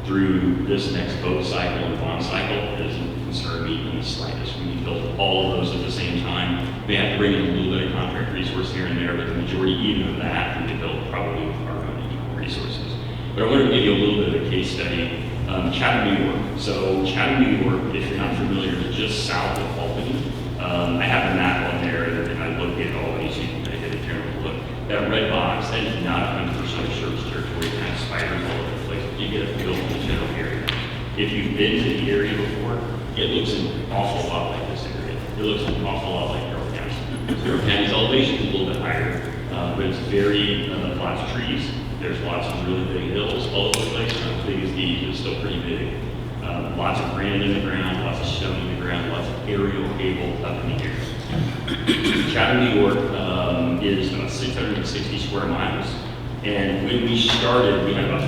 through this next boat cycle and bond cycle, it doesn't concern me in the slightest. We build all of those at the same time. We have to bring in a little bit of contract resource here and there, but the majority even of that we build probably with our own internal resources. But I wanted to give you a little bit of a case study. Chatham, New York. So Chatham, New York, if you're not familiar, is just south of Albany. I have a map on there, and I located Albany, so you can get a general look. That red box, that is not 100% of service territory. It has spiders all over the place. You get a feel for the general area. If you've been to the area before, it looks an awful lot like this area. It looks an awful lot like Carroll County. Carroll County's elevation is a little bit higher, but it's very, lots of trees. There's lots of really big hills all over the place. Not as big as these, but still pretty big. Lots of granite in the ground, lots of stone in the ground, lots of aerial cable up in the air. Chatham, New York is about 660 square miles. And when we started, we had about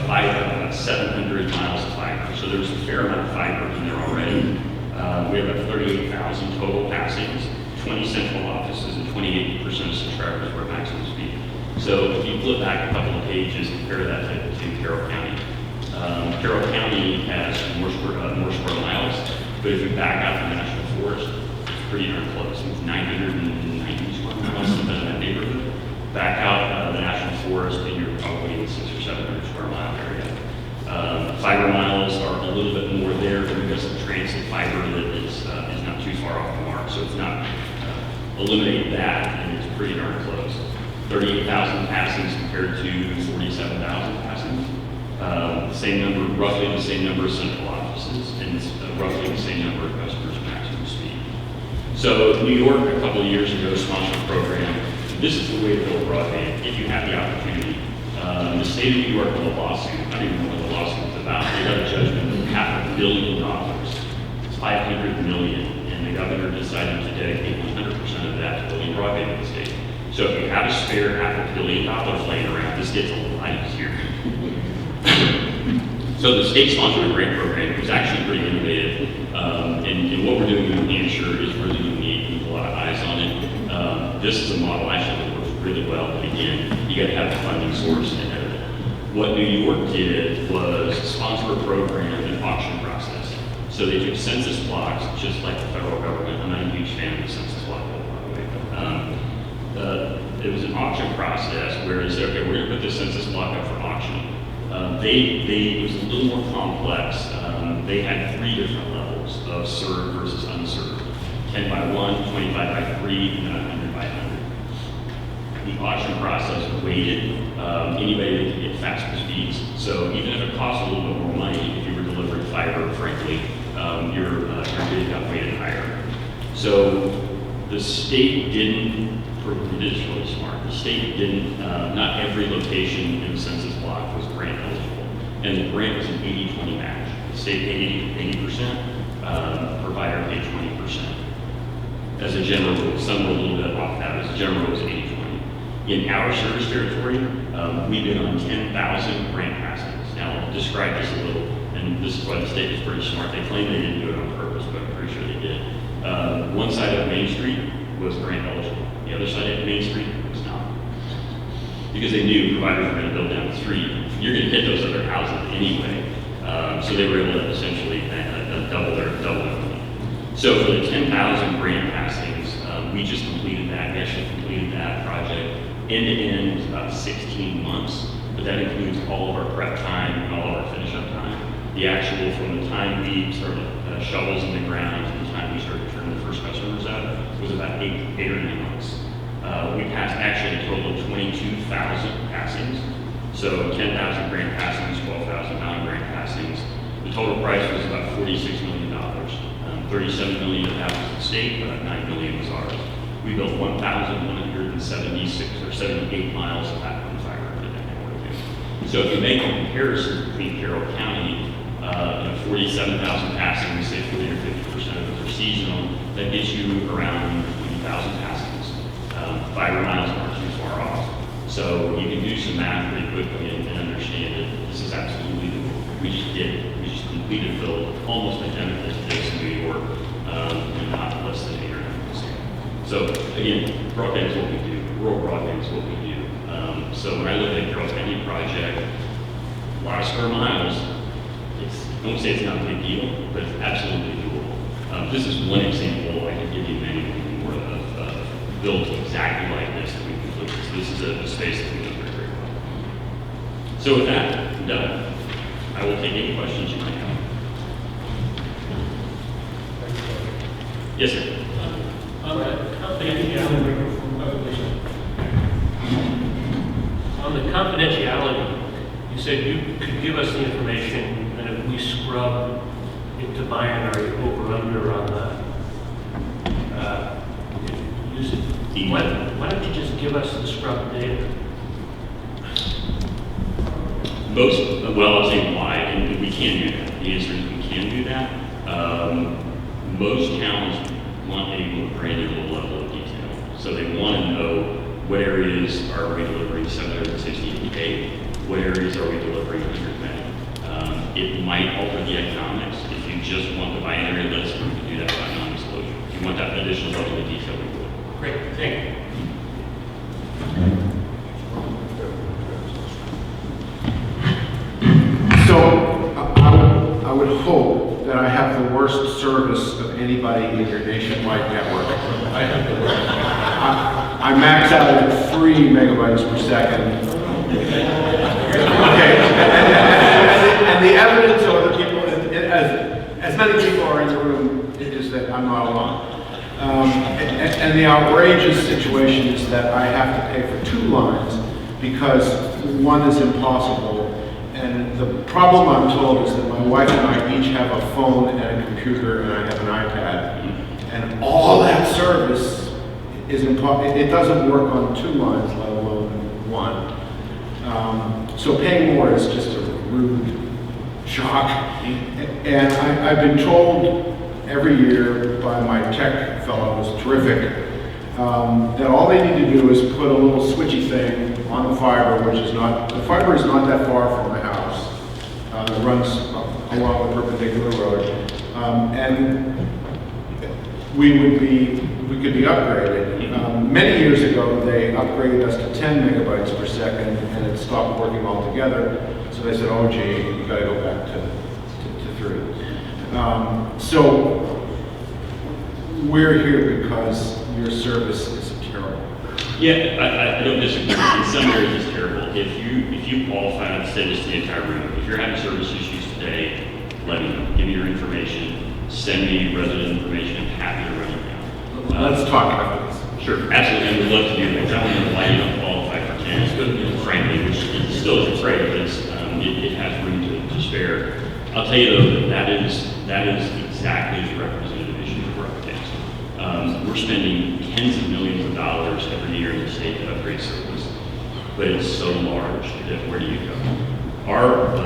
700 miles of fiber. So there was a fair amount of fiber in there already. We have about 38,000 total passings, 20 central offices, and 28% of subscribers were at maximum speed. So if you flip back a couple of pages, compare that to Carroll County. Carroll County has more square miles, but if you back out the National Forest, it's pretty darn close. It's 990 square miles, something in that neighborhood. Back out the National Forest, and you're probably in the 600 or 700 square mile area. Fiber miles are a little bit more there, but we've got some transit fiber that is not too far off the mark, so it's not eliminate that, and it's pretty darn close. 38,000 passings compared to 47,000 passings. Same number, roughly the same number of central offices, and it's roughly the same number of customers at maximum speed. So New York, a couple of years ago, sponsored a program. This is the way to build broadband, if you have the opportunity. The state of New York with a lawsuit, I don't even know what the lawsuit was about. They got a judgment of $500 million. It's $500 million, and the governor decided to dedicate 100% of that to building broadband in the state. So if you have a spare $500 million laying around, this gets a lot easier. So the state sponsored a grant program. It was actually pretty innovative. And what we're doing in New Hampshire is really unique with a lot of eyes on it. This is a model actually that works really well, but again, you got to have the funding source ahead of it. What New York did was sponsor a program and auction process. So they took census blocks, just like the federal government. I'm not a huge fan of the census block, by the way. It was an auction process where they said, okay, we're going to put the census block up for auction. It was a little more complex. They had 3 different levels of served versus unserved. 10 by 1, 25 by 3, and then 100 by 100. The auction process weighted anybody that could get faster speeds. So even if it costs a little bit more money, if you were delivering fiber, frankly, your bid got weighted higher. So the state didn't, it is really smart, the state didn't, not every location in the census block was grant eligible. And the grant was an 80-20 match. The state paid 80%, provider paid 20%. As a general rule, some were a little bit off that, as a general rule, it was 80-20. In our service territory, we bid on 10,000 grant passings. Now, I'll describe this a little, and this is why the state was pretty smart. They claim they didn't do it on purpose, but I'm pretty sure they did. One side of Main Street was grant eligible. The other side of Main Street was not. Because they knew providers were going to build down the street. You're going to hit those other houses anyway. So they were able to essentially double their money. So for the 10,000 grant passings, we just completed that. We actually completed that project end-to-end about 16 months. But that includes all of our prep time and all of our finish-up time. The actual, from the time we started shovels in the ground to the time we started turning the first customers out, was about 8 or 9 months. We passed actually a total of 22,000 passings. So 10,000 grant passings, 12,000 non-grant passings. The total price was about $46 million. 37 million of that was the state, but 9 million was ours. We built 1,176 or 78 miles of backbone fiber in that network. So if you make a comparison between Carroll County, 47,000 passings, say 40 or 50% of those are seasonal, that gets you around 20,000 passings. Fiber miles aren't too far off. So you can do some math pretty quickly and understand it. This is absolutely doable. We just did it. We just completed build almost identical to this in New York. and not less than 8 or 9%. So again, broadband is what we do. Rural broadband is what we do. So when I look at the Carroll County project, a lot of square miles, I won't say it's not a big deal, but it's absolutely doable. This is one example. I could give you many, many more of built exactly like this that we've completed. So this is a space that we know very, very well. So with that, I'm done. I will take any questions you might have. Yes, sir. On the confidentiality, you said you could give us the information, and if we scrub into binary over/under on the usage, why don't you just give us the scrub data? Well, I'll say why, and we can do that. The answer is we can do that. Most towns want a granular level of detail. So they want to know what areas are we delivering 768, what areas are we delivering 100 meg. It might alter the economics. If you just want the binary list, we can do that by non-disclosure. If you want that additional level of detail, we will. Great, thank you. So I would hope that I have the worst service of anybody in your nationwide network. I have the word. I max out at 3 megabytes per second. Okay, and the evidence of the people, as many people are in the room, is that I'm not alone. And the outrageous situation is that I have to pay for 2 lines because one is impossible. And the problem, I'm told, is that my wife and I each have a phone and a computer, and I have an iPad. And all that service is impossible. It doesn't work on 2 lines, let alone 1. So paying more is just a rude shock. And I've been told every year by my tech fellow, who's terrific, that all they need to do is put a little switchy thing on the fiber, the fiber is not that far from my house. It runs along the perpendicular road. And we could be upgraded. Many years ago, they upgraded us to 10 megabytes per second, and it stopped working altogether. So they said, oh gee, you gotta go back to 3. So we're here because your service is terrible. Yeah, I don't disagree. In some areas it's terrible. If you qualify, I'd send this to the entire room. If you're having service issues today, let me know. Give me your information. Send me resident information. I'm happy to run it down. Let's talk about this. Sure, absolutely. I would love to do that. I don't know why you don't qualify for 10. It's good, frankly, which still isn't great, but it has room to spare. I'll tell you though, that is exactly the representative issue for updates. We're spending tens of millions of dollars every year in the state to upgrade service, but it's so large that where do you go? Our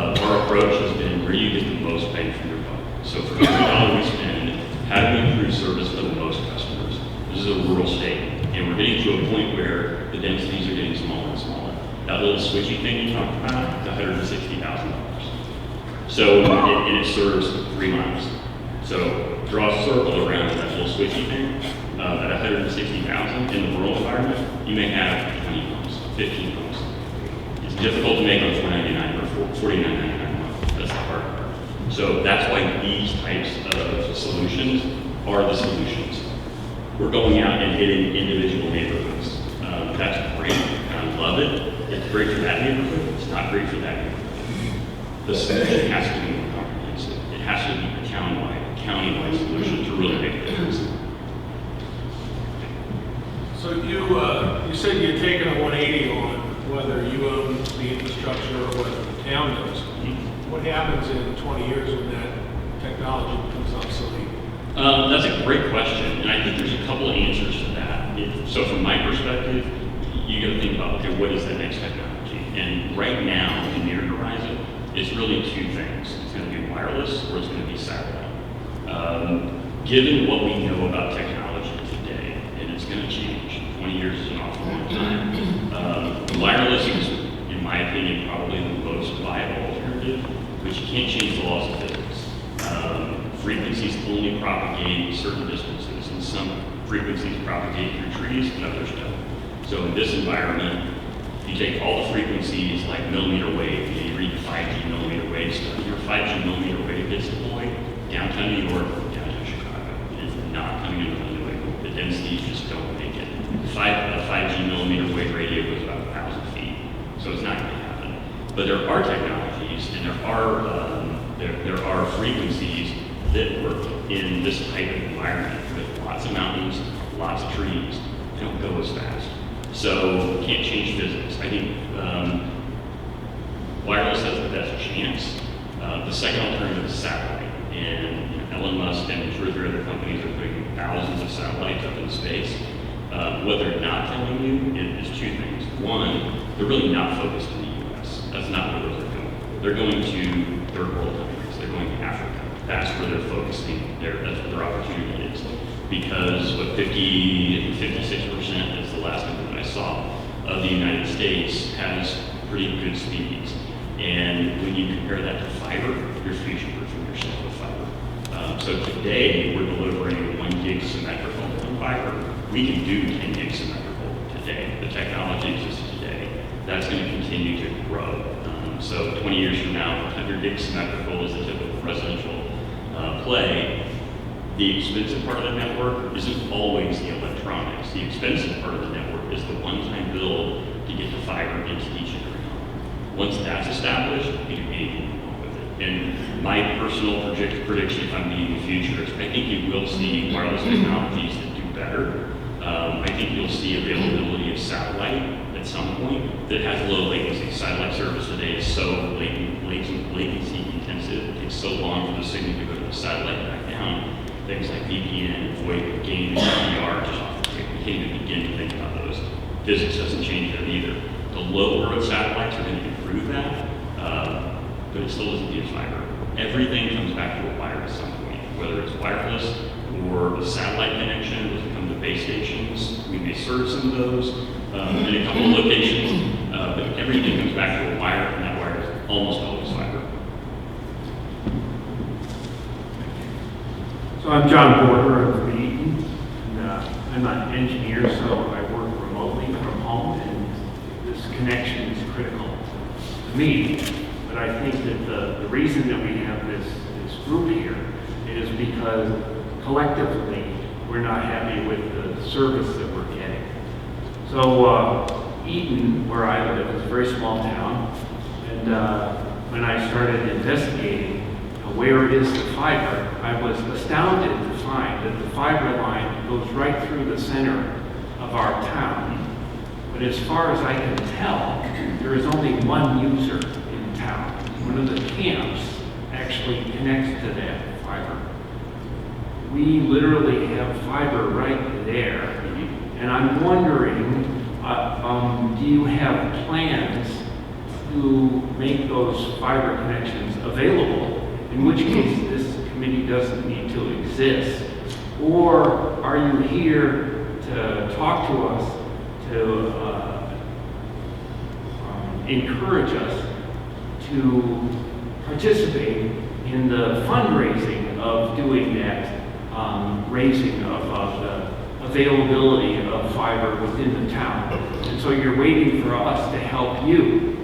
approach has been where do you get the most bang for your buck? So for every dollar we spend, how do we improve service for the most customers? This is a rural state, and we're getting to a point where the densities are getting smaller and smaller. That little switchy thing you talked about, it's $160,000. So, and it serves 3 miles. So draw a circle around that little switchy thing. At 160,000 in the rural environment, you may have 20 homes, 15 homes. It's difficult to make on $499 or $49.99 a month. That's the hard part. So that's why these types of solutions are the solutions. We're going out and hitting individual neighborhoods. That's great. I love it. It's great for that neighborhood. It's not great for that neighborhood. The solution has to be more comprehensive. It has to be a county-wide solution to really make a difference. So you said you're taking a 180 on whether you own the infrastructure or whether the town does. What happens in 20 years when that technology becomes obsolete? That's a great question, and I think there's a couple of answers to that. So from my perspective, you got to think about, okay, what is the next technology? And right now, in the near horizon, it's really 2 things. It's going to be wireless or it's going to be satellite. Given what we know about technology today, and it's going to change, 20 years is an awful long time. Wireless is, in my opinion, probably the most viable alternative, which you can't change the laws of physics. Frequencies only propagate certain distances, and some frequencies propagate through trees and others don't. So in this environment, you take all the frequencies like millimeter wave, you read 5G millimeter wave stuff, your 5G millimeter wave gets deployed downtown New York, downtown Chicago. It's not coming into Illinois. The densities just don't make it. A 5G millimeter wave radio goes about 1,000 feet, so it's not going to happen. But there are technologies and there are frequencies that work in this type of environment with lots of mountains, lots of trees. They don't go as fast. So can't change physics. I think wireless has the best chance. The second alternative is satellite. And Elon Musk and 2 or 3 other companies are putting thousands of satellites up in space. What they're not telling you is 2 things. One, they're really not focused in the US. That's not where those are going. They're going to third world countries. They're going to Africa. That's where they're focusing. That's where their opportunity is. Because what 56% is the last number that I saw of the United States has pretty good speeds. And when you compare that to fiber, you're future-proofing yourself with fiber. So today we're delivering 1 gig symmetrical on fiber. We can do 10 gig symmetrical today. The technology exists today. That's going to continue to grow. So 20 years from now, 100 gig symmetrical is the typical residential play. The expensive part of the network isn't always the electronics. The expensive part of the network is the one-time build to get the fiber into each and every home. Once that's established, you can do anything you want with it. And my personal prediction, if I'm being the future, is I think you will see wireless technologies that do better. I think you'll see availability of satellite at some point that has low latency. Satellite service today is so latency intensive. It takes so long for the signal to go to the satellite back down. Things like VPN, VoIP, gaming, VR, just off the table. We can't even begin to think about those. Physics doesn't change that either. The low Earth satellites are going to improve that, but it still doesn't need fiber. Everything comes back to a wire at some point, whether it's wireless or a satellite connection. Those become the base stations. We may serve some of those in a couple of locations, but everything comes back to a wire, and that wire is almost always fiber. So I'm John Porter of Eaton, and I'm an engineer, so I work remotely from home, and this connection is critical to me. But I think that the reason that we have this group here is because collectively we're not happy with the service that we're getting. So Eaton, where I live, is a very small town, and when I started investigating where is the fiber, I was astounded to find that the fiber line goes right through the center of our town. But as far as I can tell, there is only one user in town. One of the camps actually connects to that fiber. We literally have fiber right there. And I'm wondering, do you have plans to make those fiber connections available? In which case, this committee doesn't need to exist. Or are you here to talk to us, to encourage us to participate in the fundraising of doing that raising of the availability of fiber within the town? And so you're waiting for us to help you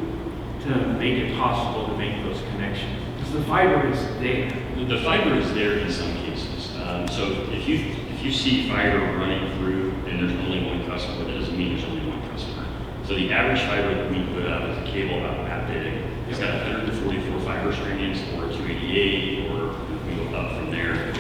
to make it possible to make those connections. The fiber is there. The fiber is there in some cases. So if you see fiber running through and there's only one customer, that doesn't mean there's only one customer. So the average fiber that we put up is a cable about that big. It's got 144 fiber strands or 288, or we go up from there.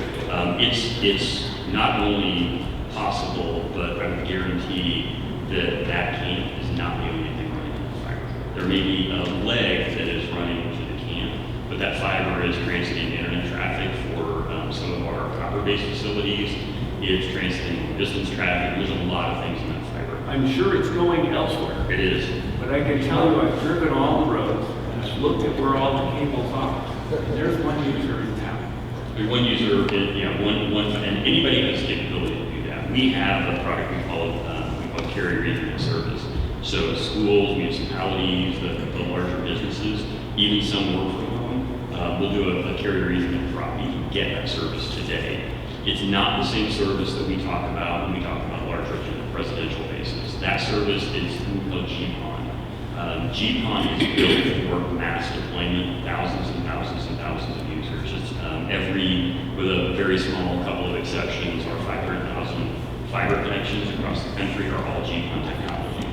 It's not only possible, but I would guarantee that that camp is not the only thing running on the fiber. There may be a leg that is running to the camp, but that fiber is transiting internet traffic for some of our copper-based facilities. It's transiting distance traffic. There's a lot of things in that fiber. I'm sure it's going elsewhere. It is. But I can tell you, I've driven all the roads, and I've looked at where all the cables are. There's one user in town. There's one user, and anybody has the capability to do that. We have a product we call carrier internet service. So schools, municipalities, the larger businesses, even some work from home, will do a carrier Ethernet drop. You can get that service today. It's not the same service that we talk about when we talk about large residential bases. That service is called GPON. GPON is built for mass deployment, thousands and thousands and thousands of users. It's with a very small couple of exceptions, our 500,000 fiber connections across the country are all GPON technology.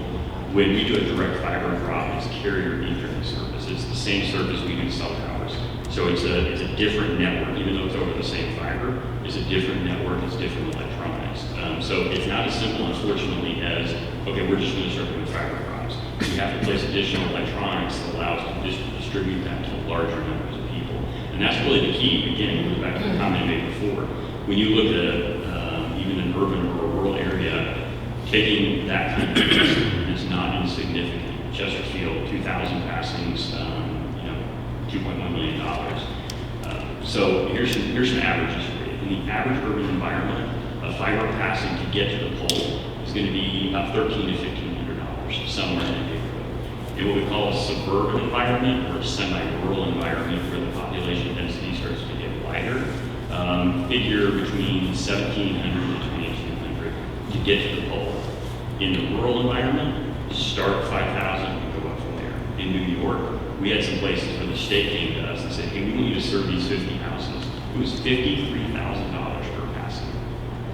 When we do a direct fiber drop, it's carrier Ethernet service. It's the same service we do cell towers. So it's a different network, even though it's over the same fiber. It's a different network. It's different electronics. So it's not as simple, unfortunately, as okay, we're just going to start doing fiber drops. We have to place additional electronics that allows us to distribute that to larger numbers of people. And that's really the key. Again, it goes back to the comment I made before. When you look at even an urban or a rural area, taking that kind of investment is not insignificant. Chesterfield, 2,000 passings, $2.1 million. So here's some averages for you. In the average urban environment, a fiber passing to get to the pole is going to be about $1,300 to $1,500 somewhere in the neighborhood. In what we call a suburban environment or a semi-rural environment where the population density starts to get wider, figure between $1,700 to $2,200 to get to the pole. In the rural environment, start 5,000 and go up from there. In New York, we had some places where the state came to us and said, hey, we want you to serve these 50 houses. It was $53,000 per passing.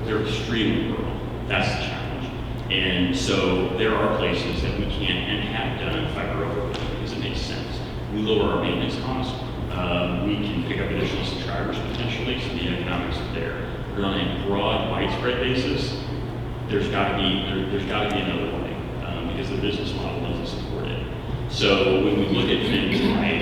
They're extremely rural. That's the challenge. And so there are places that we can and have done fiber overlay because it makes sense. We lower our maintenance costs. We can pick up additional subscribers potentially, so the economics are there. But on a broad, widespread basis, there's got to be another way because the business model doesn't support it. So when we look at things like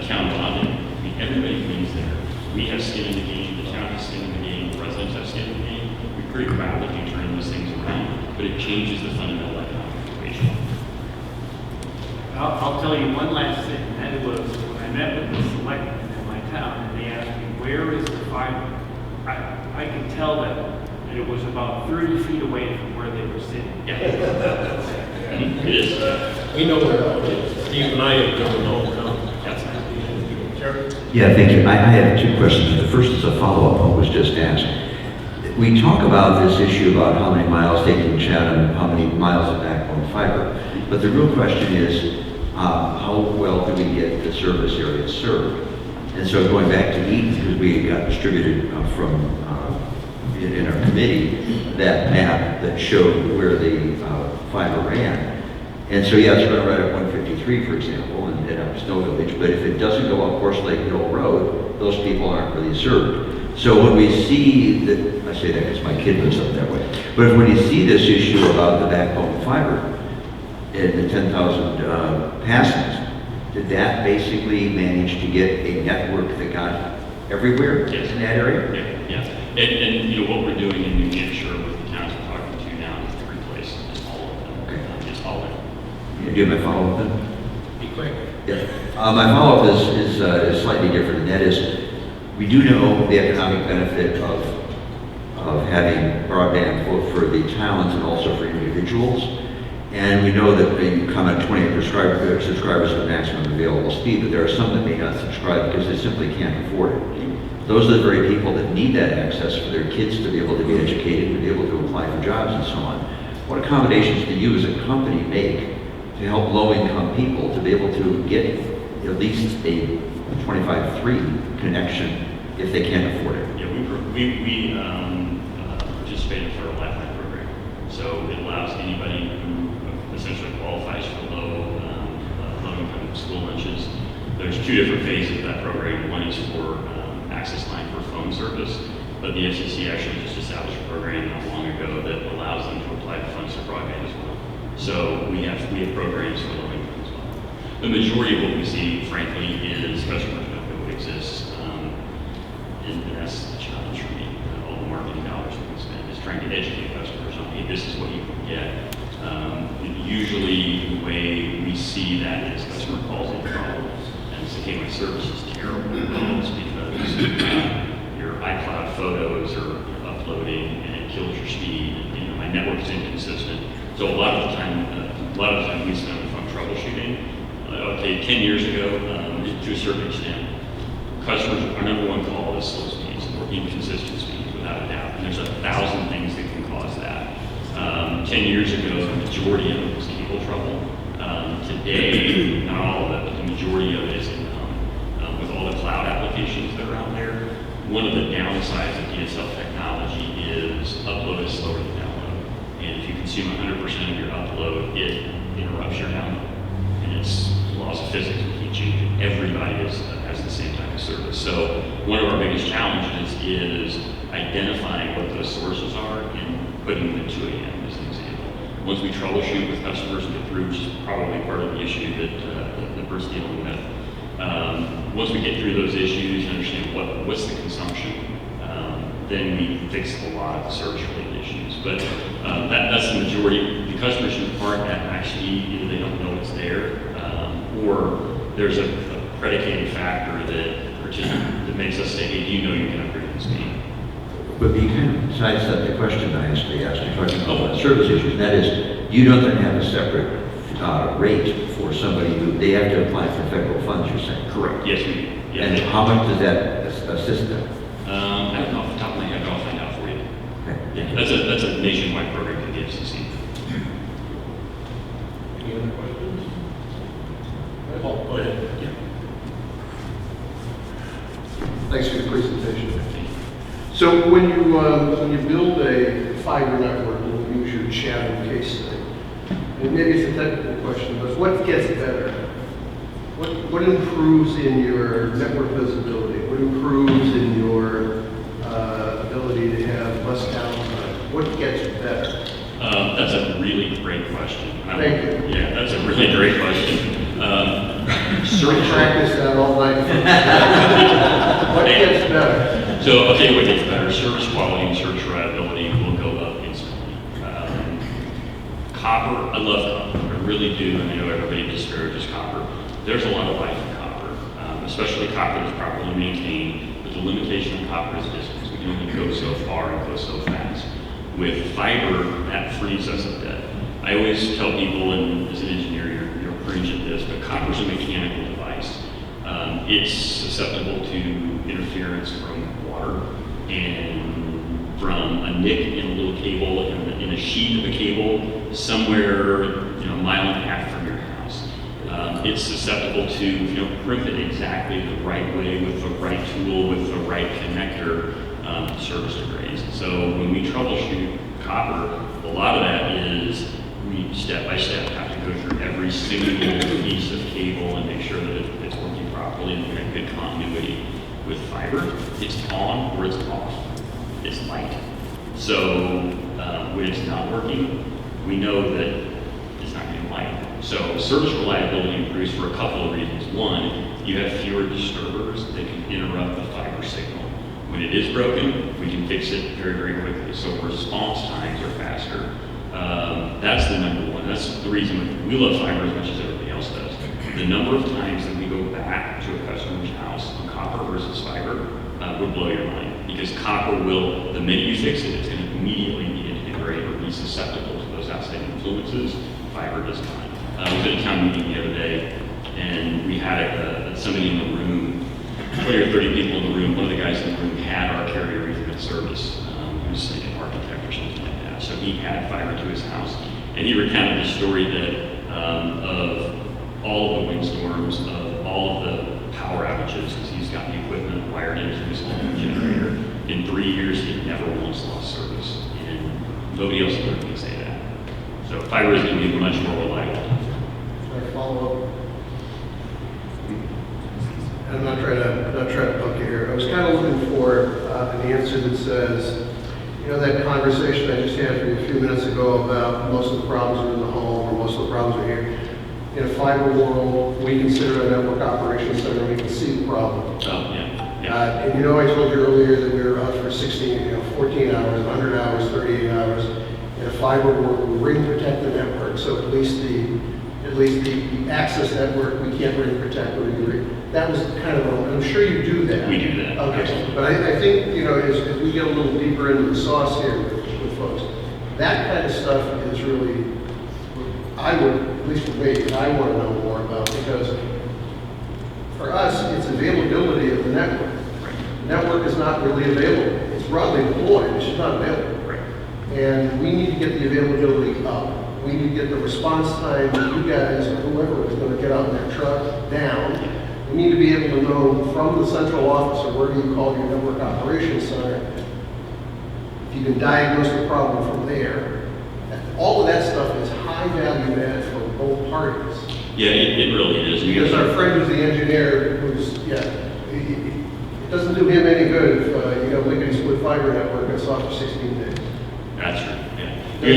town bonding, I mean, everybody wins there. We have skin in the game, the town has skin in the game, the residents have skin in the game. We pretty rapidly turn those things around, but it changes the fundamental economic equation. I'll tell you one last thing, and that was when I met with the selectmen in my town, and they asked me, where is the fiber? I could tell them that it was about 30 feet away from where they were sitting. Yeah. It is. We know where it is. Steve and I have driven all the time. Yeah, thank you. I have two questions. The first is a follow-up on what was just asked. We talk about this issue about how many miles taking Chatham, how many miles of backbone fiber, but the real question is how well do we get the service area served? And so going back to Eaton, because we got distributed in our committee, that map that showed where the fiber ran. And so, yeah, it's going to run at 153, for example, and up Snow Village, but if it doesn't go up Horse Lake Hill Road, those people aren't really served. So when we see that, I say that because my kid lives up that way, but when you see this issue about the backbone fiber and the 10,000 passings, did that basically manage to get a network that got everywhere Yes. in that area? Yeah. And what we're doing in New Hampshire with the towns we're talking to now is to replace all of them. Okay. It's all in. Do you have my follow-up then? Be quick. Yeah. My follow-up is slightly different, and that is, we do know the economic benefit of having broadband both for the towns and also for individuals. And we know that you come at 28 subscribers at maximum available speed, but there are some that may not subscribe because they simply can't afford it. Those are the very people that need that access for their kids to be able to be educated, to be able to apply for jobs and so on. What accommodations do you as a company make to help low-income people to be able to get at least a 25/3 connection if they can't afford it? Yeah, we participate in our Lifeline program. So it allows anybody who essentially qualifies for low-income school lunches. There's two different phases of that program. One is for access line for phone service, but the FCC actually just established a program not long ago that allows them to apply for funds for broadband as well. So we have programs for low income as well. The majority of what we see, frankly, is customers don't know what exists, and that's the challenge for me. All the marketing dollars that we spend is trying to educate customers on, hey, this is what you can get. Usually, the way we see that is customer calls in trouble and say, hey, my service is terrible. It's because your iCloud photos are uploading and it kills your speed. And, my network is inconsistent. So a lot of the time we spend on phone troubleshooting. Okay, 10 years ago, to a certain extent, customers, our number one call is slow speeds. inconsistent speeds, without a doubt. And there's 1,000 things that can cause that. 10 years ago, the majority of it was cable trouble. Today, not all of it, but the majority of it is in the home. With all the cloud applications that are out there, one of the downsides of DSL technology is upload is slower than download. And if you consume 100% of your upload, it interrupts your download. And it's laws of physics, we keep changing. Everybody has the same type of service. So one of our biggest challenges is identifying what those sources are and putting them at 2 a.m. as an example. Once we troubleshoot with customers and get through, which is probably part of the issue that Bert's dealing with, once we get through those issues and understand what's the consumption, then we fix a lot of the service-related issues. But that's the majority. The customers who aren't at max speed, either they don't know it's there, or there's a predicated factor that makes us say, hey, do you know you can upgrade the speed? But you kind of sidestepped the question I actually asked. You're talking about service issues, and that is, you don't then have a separate rate for somebody who, they have to apply for federal funds, you're saying? Correct, yes, we do. Yeah, And how much does that assist them? I don't know off the top of my head, but I'll find out for you. Okay. Yeah, that's a nationwide program that the FCC. Any other questions? Paul, go ahead. Yeah. Thanks for your presentation. So when you build a fiber network and you use your Chatham case study, and maybe it's a technical question, but what gets better? What improves in your network visibility? What improves in your ability to have less downtime? What gets better? That's a really great question. Thank you. Yeah, that's a really great question. I practice that all night. What gets better? So I'll tell you what gets better. Service quality and service reliability will go up instantly. Copper, I love copper. I really do. And I know everybody disparages copper. There's a lot of life in copper, especially copper that's properly maintained. But the limitation of copper is distance. We can only go so far and go so fast. With fiber, that frees us a bit. I always tell people, and as an engineer, you're cringe at this, but copper's a mechanical device. It's susceptible to interference from water and from a nick in a little cable in a sheet of a cable somewhere a mile and a half from your house. It's susceptible to, if you don't crimp it exactly the right way with the right tool, with the right connector, service degrades. So when we troubleshoot copper, a lot of that is we step by step have to go through every single piece of cable and make sure that it's working properly and we have good continuity. With fiber, it's on or it's off. It's light. So when it's not working, we know that it's not getting light. So service reliability improves for a couple of reasons. One, you have fewer disturbers that can interrupt the fiber signal. When it is broken, we can fix it very, very quickly. So response times are faster. That's the number one. That's the reason we love fiber as much as everybody else does. The number of times that we go back to a customer's house on copper versus fiber would blow your mind. Because copper will, the minute you fix it, it's going to immediately be integrate or be susceptible to those outside influences. Fiber does not. We did a town meeting the other day, and we had somebody in the room, 20 or 30 people in the room. One of the guys in the room had our carrier Ethernet service. He was like an architect or something like that. So he had fiber to his house. And he recounted a story that of all of the windstorms, of all of the power outages, because he's got the equipment wired into his home generator. In 3 years, he never once lost service. And nobody else in the room can say that. So fiber is going to be much more reliable. Can I follow up? I'm not trying to poke you here. I was kind of looking for an answer that says, that conversation I just had a few minutes ago about most of the problems are in the home or most of the problems are here. In a fiber world, we consider a network operations center, we can see the problem. Oh, yeah. And I told you earlier that we were out for 14 hours, 100 hours, 38 hours. In a fiber world, we ring protect the network, so at least the access network, we can't ring protect. That was kind of, I'm sure you do that. We do that. Okay, Absolutely. but I think, as we get a little deeper into the sauce here with folks, that kind of stuff is really, I would, at least for me, I want to know more about, because for us, it's availability of the network. network is not really available. It's broadly deployed, it's just not available. And we need to get the availability up. We need to get the response time that you guys or whoever is going to get out in that truck down. We need to be able to know from the central office or wherever you call your network operations center, if you can diagnose the problem from there. All of that stuff is high value add for both parties. Yeah, it really is. Because our friend who's the engineer, it doesn't do him any good if you got lickety split fiber network that's off for 16 days. That's true, yeah. You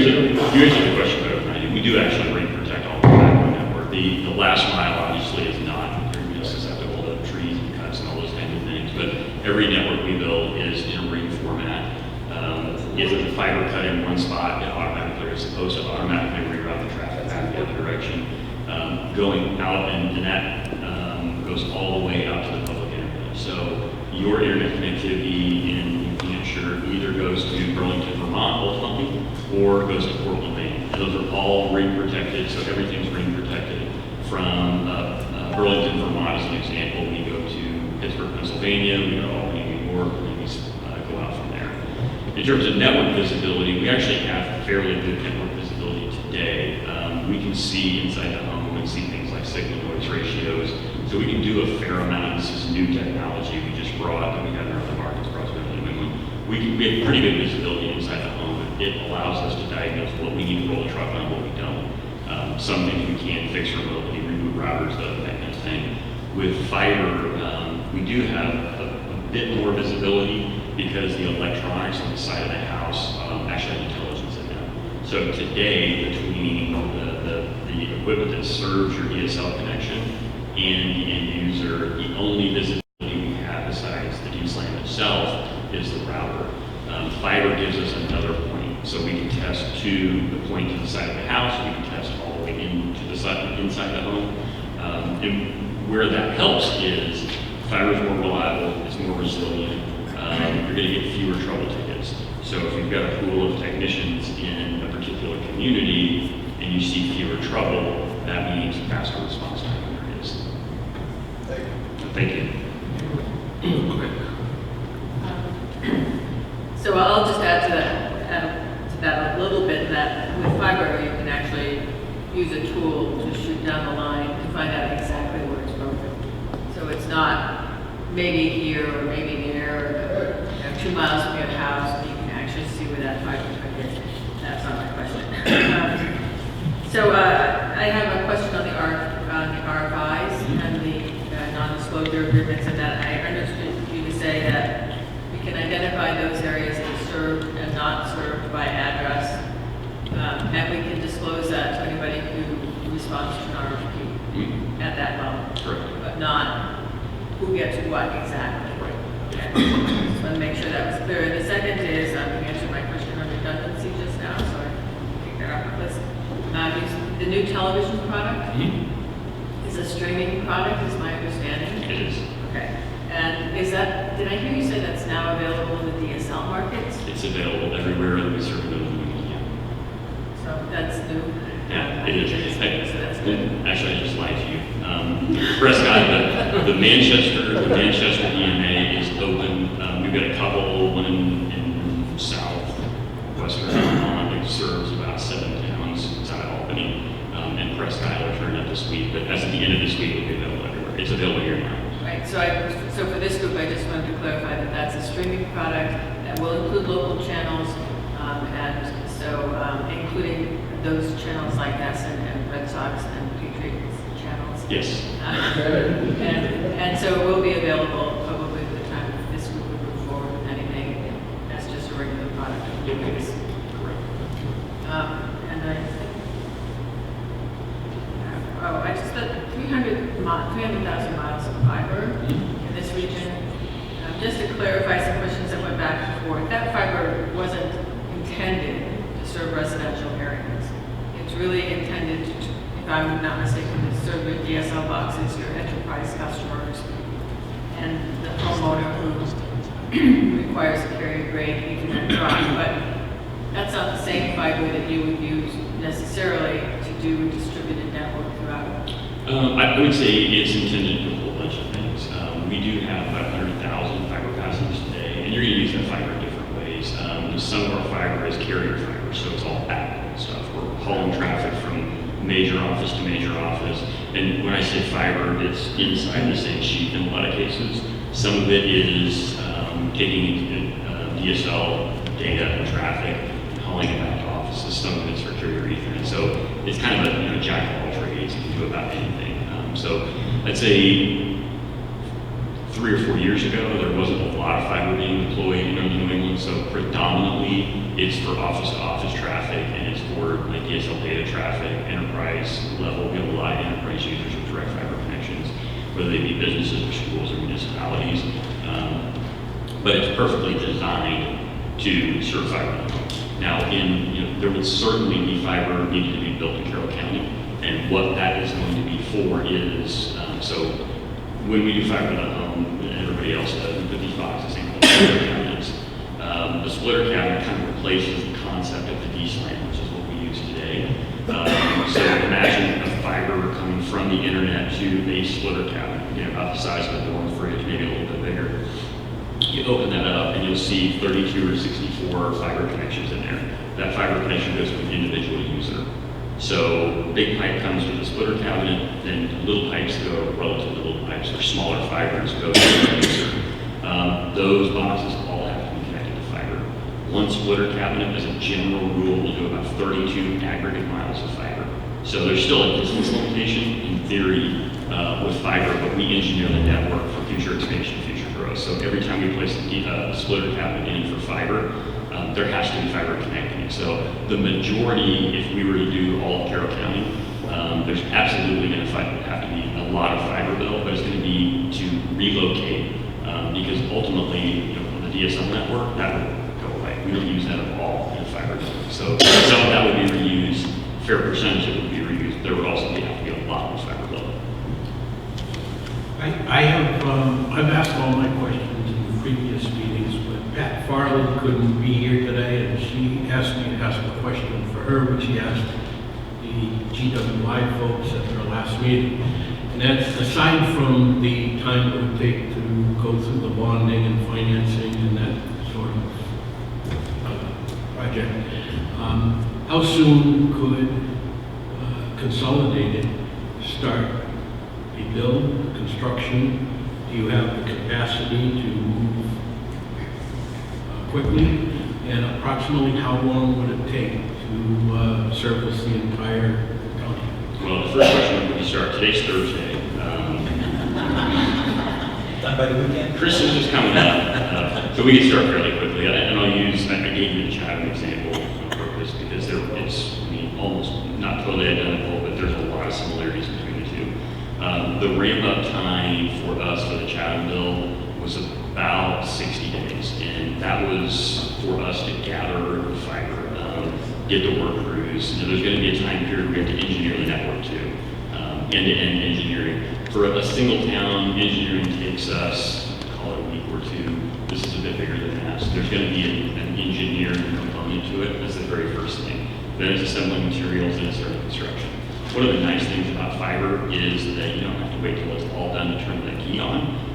answered the question better than I did. We do actually ring protect all the backbone network. The last mile obviously is not susceptible to trees and cuts and all those kinds of things, but every network we build is in ring format. If there's a fiber cut in one spot, it automatically is supposed to automatically reroute the traffic back the other direction. Going out, and that goes all the way out to the public internet. So your internet connectivity in New Hampshire either goes to Burlington, Vermont ultimately, or goes to Portland, Maine. And those are all ring protected, so everything's ring protected. From Burlington, Vermont as an example, we go to Pittsburgh, Pennsylvania, we go to Albany, New York, and then we go out from there. In terms of network visibility, we actually have fairly good network visibility today. We can see inside the home and see things like signal noise ratios. So we can do a fair amount. This is new technology we just brought that we have in other markets across New England. We have pretty good visibility inside the home. It allows us to diagnose what we need to roll the truck on, what we don't. Some things we can fix remotely, remove routers, that kind of thing. With fiber, we do have a bit more visibility because the electronics on the side of the house actually have intelligence in them. So today, between the equipment that serves your DSL connection and the end user, the only visibility we have besides the DSLAM itself is the router. Fiber gives us another point, so we can test to the point to the side of the house, we can test all the way into the side, inside the home. And where that helps is fiber is more reliable, it's more resilient, you're going to get fewer trouble tickets. So if you've got a pool of technicians in a particular community and you see fewer trouble, that means faster response time when there is. Thank you. So I'll just add to that a little bit, that with fiber you can actually use a tool to shoot down the line to find out exactly where it's broken. So it's not maybe here or maybe there, or 2 miles from your house, and you can actually see where that fiber truck is. That's not my question. So I have a question on the RFIs and the non-disclosure agreements, and that I understood you to say that we can identify those areas as served and not served by address, and we can disclose that to anybody who responds to an RFP at that level, but not who gets what exactly. Okay. Just want to make sure that was clear. The second is, you answered my question on redundancy just now, so I picked that up with this. The new television product is a streaming product, is my understanding. It is. Okay. And is that, did I hear you say that's now available in the DSL markets? It's available everywhere that we serve in New England. So that's new? Yeah, it is. So that's good. Actually, I just lied to you. Prescott, the Manchester EMA is open. We've got a couple, one in southwestern Vermont that serves about 7 towns inside Albany, and Prescott will turn up this week. But as at the end of this week, it'll be available everywhere. It's available here now. Right. So for this group, I just wanted to clarify that that's a streaming product that will include local channels, and so including those channels like S and Red Sox and Patriots channels. Yes. And so it will be available probably by the time this group will move forward with anything. That's just a regular product. Correct. And I just got 300,000 miles of fiber in this region. Just to clarify some questions that went back and forth, that fiber wasn't intended to serve residential areas. It's really intended to, if I'm not mistaken, to serve your DSL boxes, your enterprise customers, and the homeowner who requires a carrier grade Ethernet drive. But that's not the same fiber that you would use necessarily to do a distributed network throughout. I would say it's intended for a whole bunch of things. We do have about 100,000 1,000 fiber passings today, and you're going to use that fiber in different ways. Some of our fiber is carrier fiber, so it's all backbone stuff. We're hauling traffic from major office to major office. And when I say fiber, it's inside the same sheet in a lot of cases. Some of it is taking DSL data and traffic and hauling it back to offices. Some of it's for carrier Ethernet. So it's kind of a jack of all trades. You can do about anything. So I'd say 3 or 4 years ago, there wasn't a lot of fiber being deployed in Northern New England. So predominantly, it's for office-to-office traffic, and it's for like DSL data traffic, enterprise level. We have a lot of enterprise users with direct fiber connections, whether they be businesses or schools or municipalities. But it's perfectly designed to serve fiber. Now, there would certainly be fiber needed to be built in Carroll County, and what that is going to be for is so when we do fiber to the home, and everybody else does, we put these boxes in called splitter cabinets. The splitter cabinet kind of replaces the concept of the DSLAM, which is what we use today. So imagine a fiber coming from the internet to a splitter cabinet, again, about the size of a dorm fridge, maybe a little bit bigger. You open that up and you'll see 32 or 64 fiber connections in there. That fiber connection goes to an individual user. So big pipe comes with a splitter cabinet, then little pipes go, relatively little pipes, or smaller fibers go to the user. Those boxes all have to be connected to fiber. One splitter cabinet, as a general rule, will do about 32 aggregate miles of fiber. So there's still a distance limitation in theory with fiber, but we engineer the network for future expansion, future growth. So every time we place a splitter cabinet in for fiber, there has to be fiber connecting. So the majority, if we were to do all of Carroll County, there's absolutely going to have to be a lot of fiber built, but it's going to be to relocate because ultimately, the DSL network, that would go away. We don't use that at all in fiber network. So some of that would be reused, a fair percentage of it would be reused. There would also have to be a lot of fiber built. I've asked all my questions in the previous meetings, but Pat Farley couldn't be here today, and she asked me to ask a question for her, which she asked the GWI folks at their last meeting. And that's, aside from the time it would take to go through the bonding and financing and that sort of project, how soon could Consolidated start the build, construction? Do you have the capacity to move quickly? And approximately how long would it take to service the entire county? Well, the first question, when we start, today's Thursday. Done by the weekend? Christmas is coming up, so we can start fairly quickly. And I'll use, I gave you the Chatham example on purpose because it's, almost not totally identical, but there's a lot of similarities between the two. The ramp-up time for us for the Chatham build was about 60 days, and that was for us to gather the fiber, get the work crews. There's going to be a time period where we have to engineer the network too, end-to-end engineering. For a single town, engineering takes us, call it a week or two. This is a bit bigger than that. So there's going to be an engineering component to it. That's the very first thing. Then it's assembling materials and it's early construction. One of the nice things about fiber is that you don't have to wait till it's all done to turn the key on.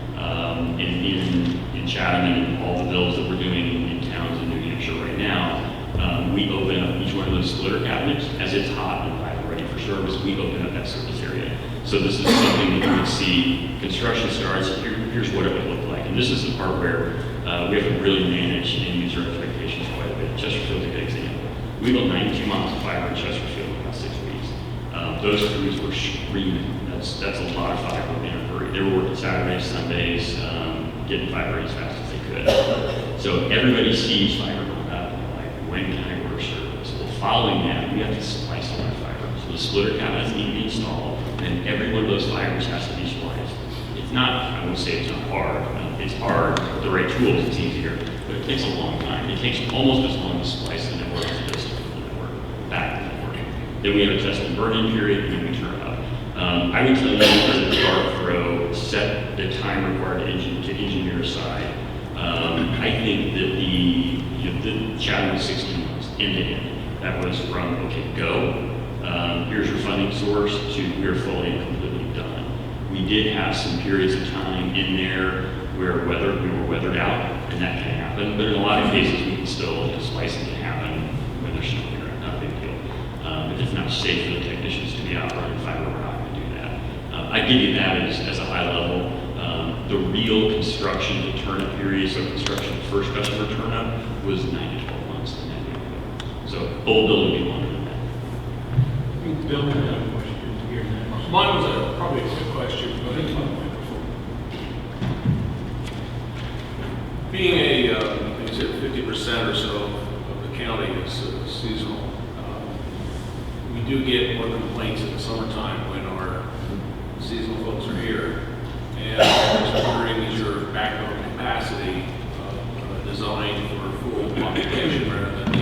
In Chatham and in all the builds that we're doing in towns in New Hampshire right now, we open up each one of those splitter cabinets as it's hot and fiber ready for service. We open up that surface area. So this is something that you would see construction starts. Here's what it would look like. And this is the part where we have to really manage end user expectations quite a bit. Chesterfield's a good example. We built 92 miles of fiber in Chesterfield in about 6 weeks. Those crews were screaming. That's a lot of fiber in a hurry. They were working Saturdays, Sundays, getting fiber as fast as they could. So everybody sees fiber going up, and they're like, when can I order service? Well, following that, we have to splice all our fiber. So the splitter cabinets need to be installed, and every one of those fibers has to be spliced. It's not, I won't say it's not hard. It's hard. With the right tools, it's easier, but it takes a long time. It takes almost as long to splice the network as it does to put the network back in the network. Then we have a test and burn-in period, and then we turn it up. I would tell you, as a dart throw, set the time required to engineer aside. I think that the Chatham was 16 months end to end. That was from, okay, go, here's your funding source, to we're fully and completely done. We did have some periods of time in there where we were weathered out, and that can happen. But in a lot of cases, we can still, splicing can happen when there's snow here, not a big deal. If it's not safe for the technicians to be out running fiber, we're not going to do that. I give you that as a high level. The real construction to turn-up period, so construction first customer turn-up, was 9 to 12 months. And then we go. So whole build would be longer than that. Bill, I have a question here now. Mine was probably a quick question, but being you said 50% or so of the county is seasonal, we do get more complaints in the summertime when our seasonal folks are here. And I was wondering, is your backbone capacity designed for full population rather than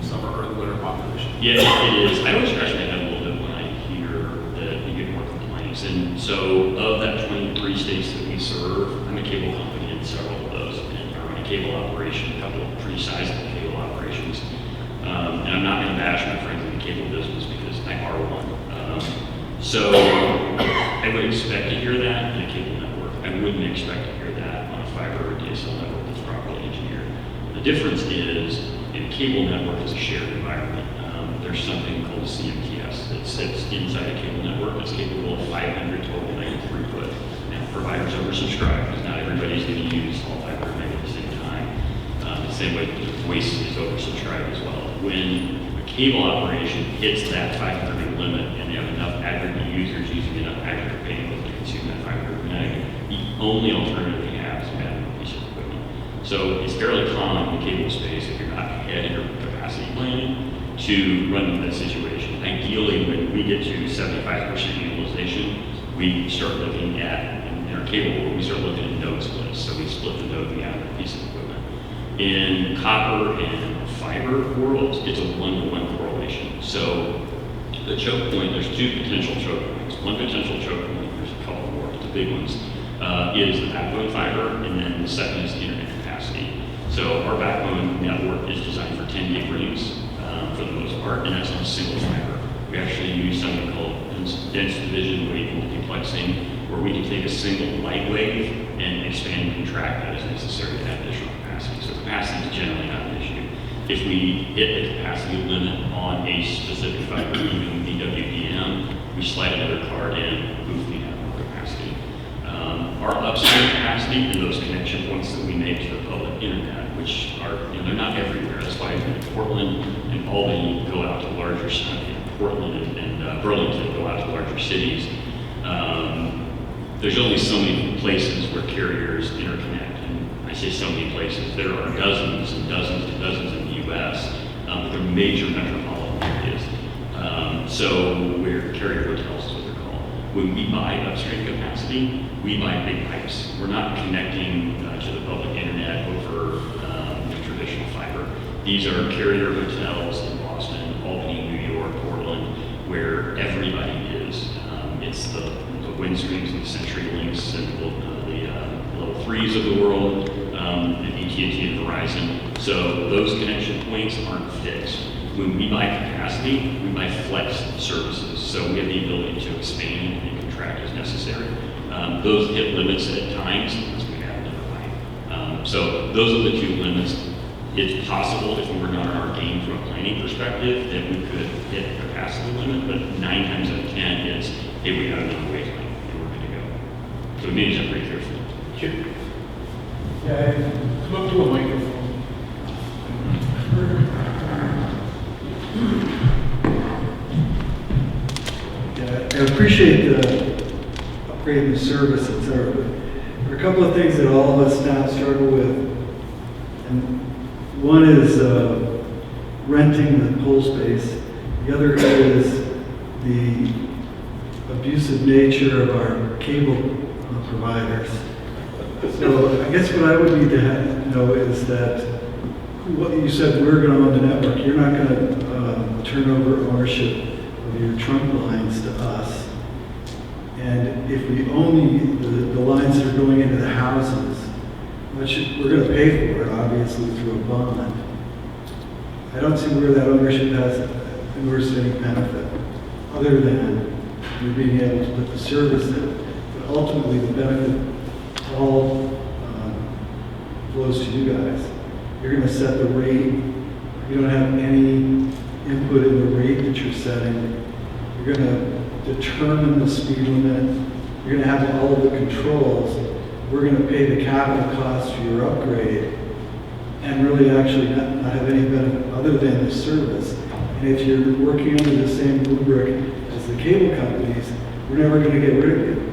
the summer or the winter population? Yeah, it is. I always scratch my head a little bit when I hear that we get more complaints. And so of that 23 states that we serve, I'm a cable company in several of those. And I run a cable operation, a couple of pretty sizable cable operations. And I'm not going to bash my friends in the cable business because I are one. So I would expect to hear that in a cable network. I wouldn't expect to hear that on a fiber or DSL network that's properly engineered. The difference is in a cable network is a shared environment. There's something called CMTS that sits inside a cable network that's capable of 500 total meg throughput. Now, providers oversubscribe because not everybody's going to use all 500 meg at the same time. The same way the voice is oversubscribed as well. When a cable operation hits that 500 meg limit and they have enough aggregate users using enough aggregate bandwidth to consume that 500 meg, the only alternative they have is to add a piece of equipment. So it's fairly common in the cable space, if you're not ahead in your capacity planning, to run into that situation. Ideally, when we get to 75% utilization, we start looking at, in our cable world, we start looking at node splits. So we split the node and we add a piece of equipment. In copper and fiber worlds, it's a 1-to-1 correlation. So the choke point, there's two potential choke points. One potential choke point, there's a couple more, but the big ones, is the backbone fiber, and then the second is the internet capacity. So our backbone network is designed for 10 gig rings for the most part, and that's on single fiber. We actually use something called dense division wave multiplexing, where we can take a single light wave and expand and contract that as necessary to add additional capacity. So capacity is generally not an issue. If we hit the capacity limit on a specific fiber, even DWDM, we slide another card in, poof, we have more capacity. Our upstream capacity and those connection points that we make to the public internet, which are, they're not everywhere. That's why Portland and Albany go out to larger cities, Portland and Burlington go out to larger cities. There's only so many places where carriers interconnect. And I say so many places. There are dozens and dozens and dozens in the U.S., but they're major metropolitan areas. So where carrier hotels is what they're called. When we buy upstream capacity, we buy big pipes. We're not connecting to the public internet over traditional fiber. These are carrier hotels in Boston, Albany, New York, Portland, where everybody is. It's the Windstreams and the CenturyLinks and the Level 3s of the world, and AT&T and Verizon. So those connection points aren't fixed. When we buy capacity, we buy flex services. So we have the ability to expand and contract as necessary. Those hit limits at times because we have another pipe. So those are the two limits. It's possible if we were not on our game from a planning perspective that we could hit a capacity limit, but 9 times out of 10 it's, hey, we got another wavelength and we're going to go. So we manage that pretty carefully. Chip? Yeah, come up to a microphone. Yeah, I appreciate the upgrading the service, et cetera, but there are a couple of things that all of us now struggle with. And one is renting the pole space. The other is the abusive nature of our cable providers. So I guess what I would need to know is that what you said, we're going to own the network. You're not going to turn over ownership of your trunk lines to us. And if we own the lines that are going into the houses, we're going to pay for it, obviously, through a bond. I don't see where that ownership has any benefit, other than you being able to put the service in. But ultimately, the benefit to all flows to you guys. You're gonna set the rate. You don't have any input in the rate that you're setting. You're gonna determine the speed limit. You're gonna have all of the controls. We're gonna pay the capital costs for your upgrade and really actually not have any benefit other than the service. And if you're working under the same rubric as the cable companies, we're never gonna get rid of you.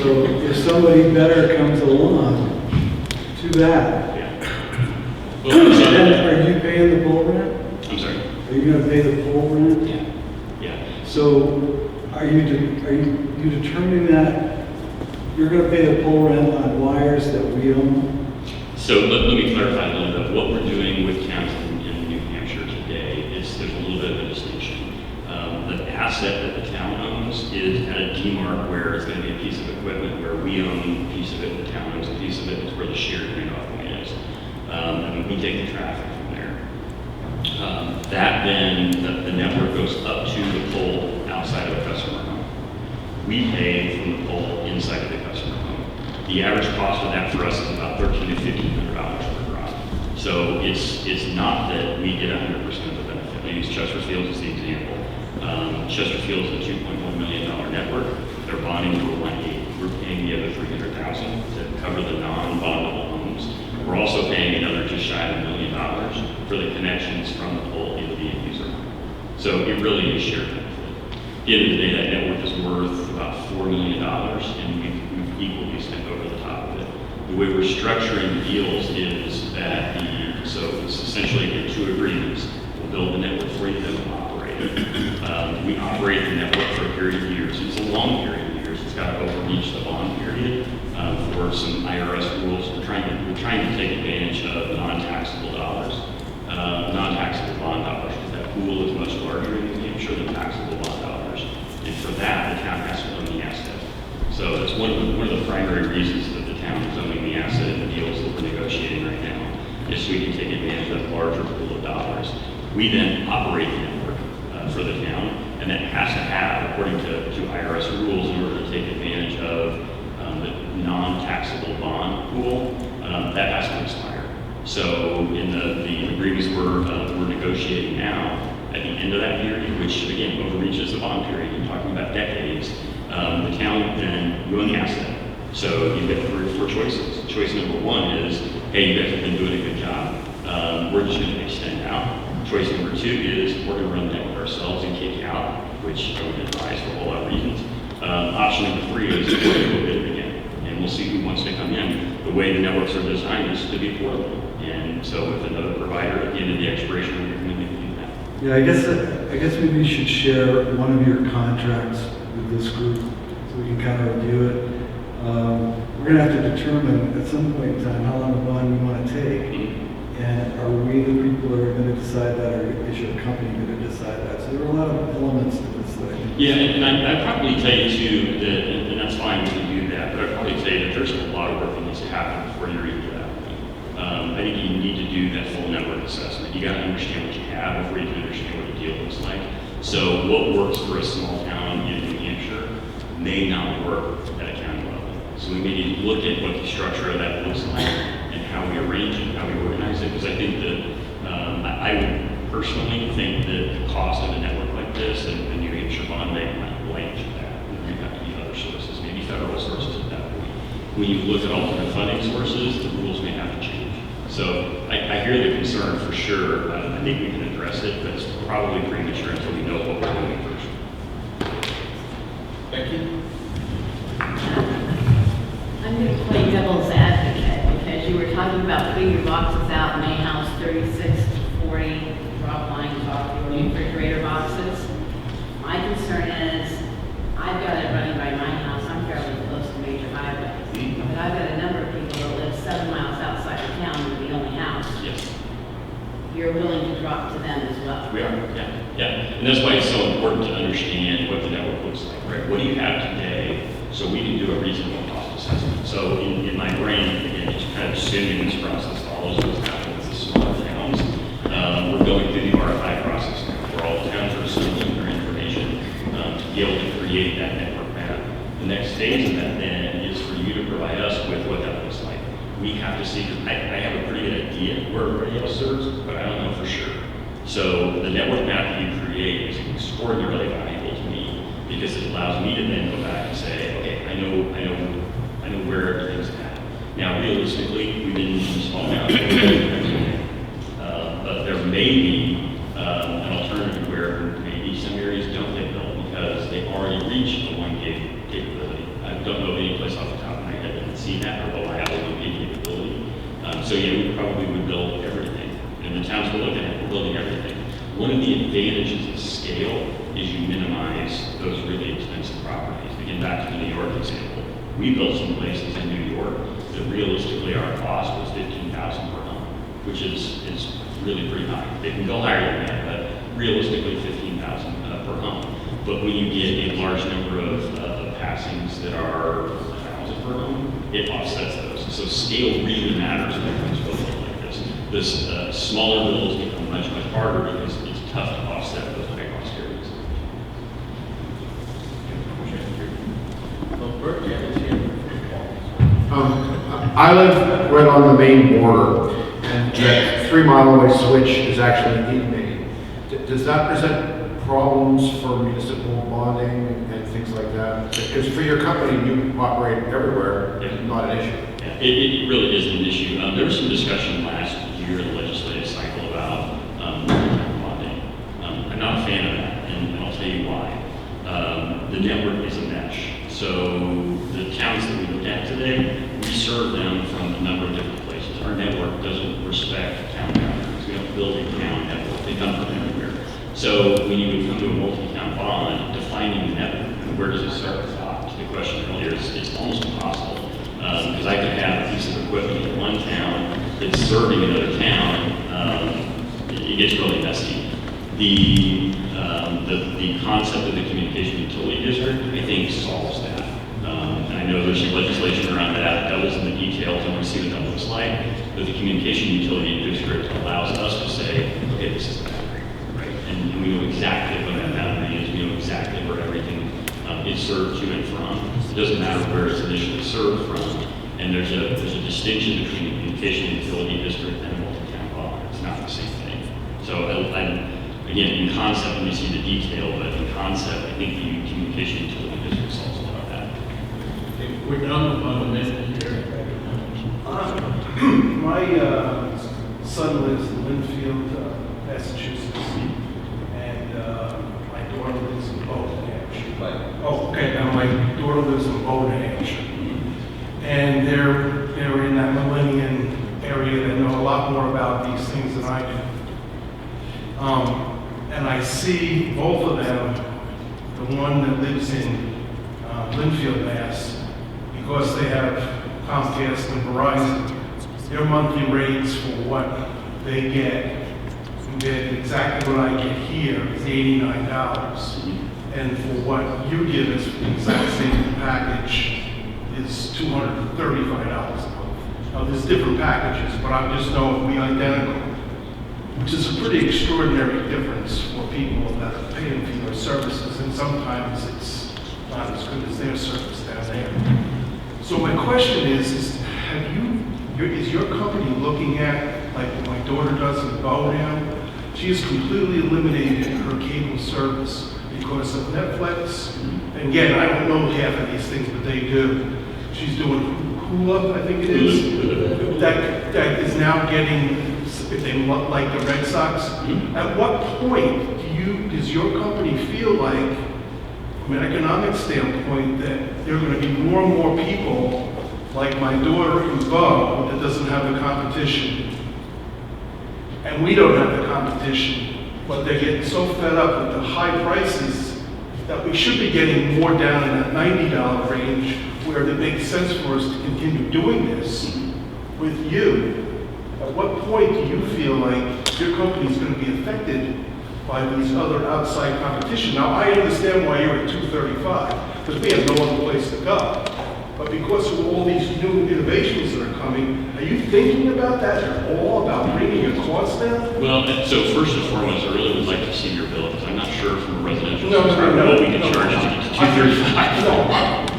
So if somebody better comes along, too bad. Yeah. Well, so Then are you paying the pole rent? I'm sorry. Are you gonna pay the pole rent? Yeah. Yeah. So are you determining that you're gonna pay the pole rent on wires that we own? So let me clarify a little bit. What we're doing with counties in New Hampshire today is there's a little bit of a distinction. The asset that the town owns is at a demarc where it's going to be a piece of equipment where we own a piece of it, the town owns a piece of it, it's where the shared handoff point is. And we take the traffic from there. That then, the network goes up to the pole outside of a customer home. We pay from the pole inside of the customer home. The average cost of that for us is about $1,300 to $1,500 per drop. So it's not that we get 100% of the benefit. I use Chesterfield as the example. Chesterfield is a $2.1 million network. They're bonding for $1.8 million. We're paying the other $300,000 to cover the non-bondable homes. We're also paying another just shy of $1 million for the connections from the pole into the end user. So it really is shared benefit. At the end of the day, that network is worth about $4 million, and we've equally spent over the top of it. The way we're structuring the deals is that so it's essentially two agreements. We'll build the network for you, then we'll operate it. We operate the network for a period of years. It's a long period of years. It's got to overreach the bond period for some IRS rules. We're trying to take advantage of non-taxable dollars, non-taxable bond dollars, because that pool is much larger in New Hampshire than taxable bond dollars. And for that, the town has to own the asset. So that's one of the primary reasons that the town is owning the asset in the deals that we're negotiating right now, is so we can take advantage of that larger pool of dollars. We then operate the network for the town, and that has to have, according to IRS rules, in order to take advantage of the non-taxable bond pool, that has to expire. So in the agreements we're negotiating now, at the end of that period, which again overreaches the bond period, you're talking about decades, the town then will own the asset. So you've got 3 or 4 choices. Choice number 1 is, hey, you guys have been doing a good job. We're just going to extend out. Choice number 2 is we're going to run the network ourselves and kick you out, which I would advise for a whole lot of reasons. Option number 3 is we're going to go bid it again, and we'll see who wants to come in. The way the networks are designed is to be portable, and so if another provider at the end of the expiration of your commitment can do that. Yeah, I guess maybe you should share one of your contracts with this group so we can kind of review it. We're gonna have to determine at some point in time how long a bond we want to take. And are we the people that are going to decide that, or is your company going to decide that? So there are a lot of elements to this thing. Yeah, and I'd probably tell you too that, and that's fine when you do that, but I'd probably tell you that there's a lot of work that needs to happen before you're even to that point. I think you need to do that full network assessment. You got to understand what you have before you can understand what a deal looks like. So what works for a small town in New Hampshire may not work at a county level. So we may need to look at what the structure of that looks like and how we arrange it, how we organize it, because I think that I would personally think that the cost of a network like this and the New Hampshire bond may might blank that. There have to be other sources, maybe federal sources at that point. When you look at alternate funding sources, the rules may have to change. So I hear the concern for sure. I think we can address it, but it's probably premature until we know what we're doing first. Thank you. I'm going to play devil's advocate because you were talking about putting your boxes out, May House 36 to 40, drop lines off your refrigerator boxes. My concern is, I've got it running by my house, I'm fairly close to major highways, but I've got a number of people that live 7 miles outside of town with the only house. Yes. You're willing to drop to them as well? We are, yeah. And that's why it's so important to understand what the network looks like, right? What do you have today so we can do a reasonable cost assessment? So in my brain, again, just kind of assuming this process follows what's happening with the smaller towns, we're going through the RFI process now, where all the towns are submitting their information to be able to create that network map. The next phase of that then is for you to provide us with what that looks like. we have to see, I have a pretty good idea where radio serves, but I don't know for sure. So the network map that you create is extraordinarily valuable to me because it allows me to then go back and say, okay, I know where everything's at. Now, realistically, we've been using small amounts, but there may be an alternative where maybe some areas don't get built because they already reached the 1 gig capability. I don't know of any place off the top of my head that can see that or reliable 1 gig capability. So yeah, we probably would build everything. And the towns we're looking at, we're building everything. One of the advantages of scale is you minimize those really expensive properties. Again, back to the New York example. We built some places in New York that realistically our cost was $15,000 per home, which is really pretty high. They can go higher than that, but realistically $15,000 per home. But when you get a large number of passings that are 1,000 per home, it offsets those. So scale really matters when it comes to building like this. This smaller builds become much harder because it's tough to offset those high cost areas. Well, Bert, yeah, it's here. I live right on the main border, and that 3 mile away switch is actually in Maine. Does that present problems for municipal bonding and things like that? Because for your company, you operate everywhere, Yeah. not an issue. Yeah, it really isn't an issue. There was some discussion last year in the legislative cycle about bonding. I'm not a fan of that, and I'll tell you why. The network is a mesh. So the towns that we look at today, we serve them from a number of different places. Our network doesn't respect town boundaries. We don't build a town network. They come from everywhere. So when you come to a multi-town bond, defining the network, where does it start and stop? To the question earlier, it's almost impossible. Because I could have a piece of equipment in one town that's serving another town. It gets really messy. The concept of the communication utility district, I think, solves that. And I know there's some legislation around that. That was in the details, and we see what that looks like. But the communication utility district allows us to say, okay, this is the boundary, right? And we know exactly what that boundary is. We know exactly where everything is served to and from. It doesn't matter where it's initially served from. And there's a distinction between the communication utility district and a multi-town bond. It's not the same thing. So again, in concept, let me see the detail, but in concept, I think the communication utility district solves a lot of that. Okay, we're done on a minute here. My son lives in Linfield, Massachusetts, and my daughter lives in Bowden, Hampshire. Oh, okay, now my daughter lives in Bowden, Hampshire. And they're in that Millennium area that know a lot more about these things than I do. And I see both of them, the one that lives in Linfield, Mass, because they have Comcast and Verizon, their monthly rates for what they get compared to exactly what I get here is $89. And for what you give us for the exact same package is $235 a month. Now, there's different packages, but I just know it'll be identical, which is a pretty extraordinary difference for people that are paying for their services, and sometimes it's not as good as their service down there. So my question is is your company looking at, like what my daughter does in Bowdoin? She has completely eliminated her cable service because of Netflix. And again, I don't know half of these things, but they do. She's doing Hula, I think it is. That is now getting, if they like the Red Sox. At what point does your company feel like, from an economic standpoint, that there are going to be more and more people like my daughter in Bo that doesn't have the competition, and we don't have the competition, but they're getting so fed up with the high prices that we should be getting more down in that $90 range where it makes sense for us to continue doing this with you. At what point do you feel like your company is going to be affected by these other outside competition? Now, I understand why you're at $235, because we have no other place to go. But because of all these new innovations that are coming, are you thinking about that at all, about bringing your costs down? Well, so first and foremost, I really would like to see your bill, because I'm not sure from a residential No, perspective what we can charge. It's $235. No,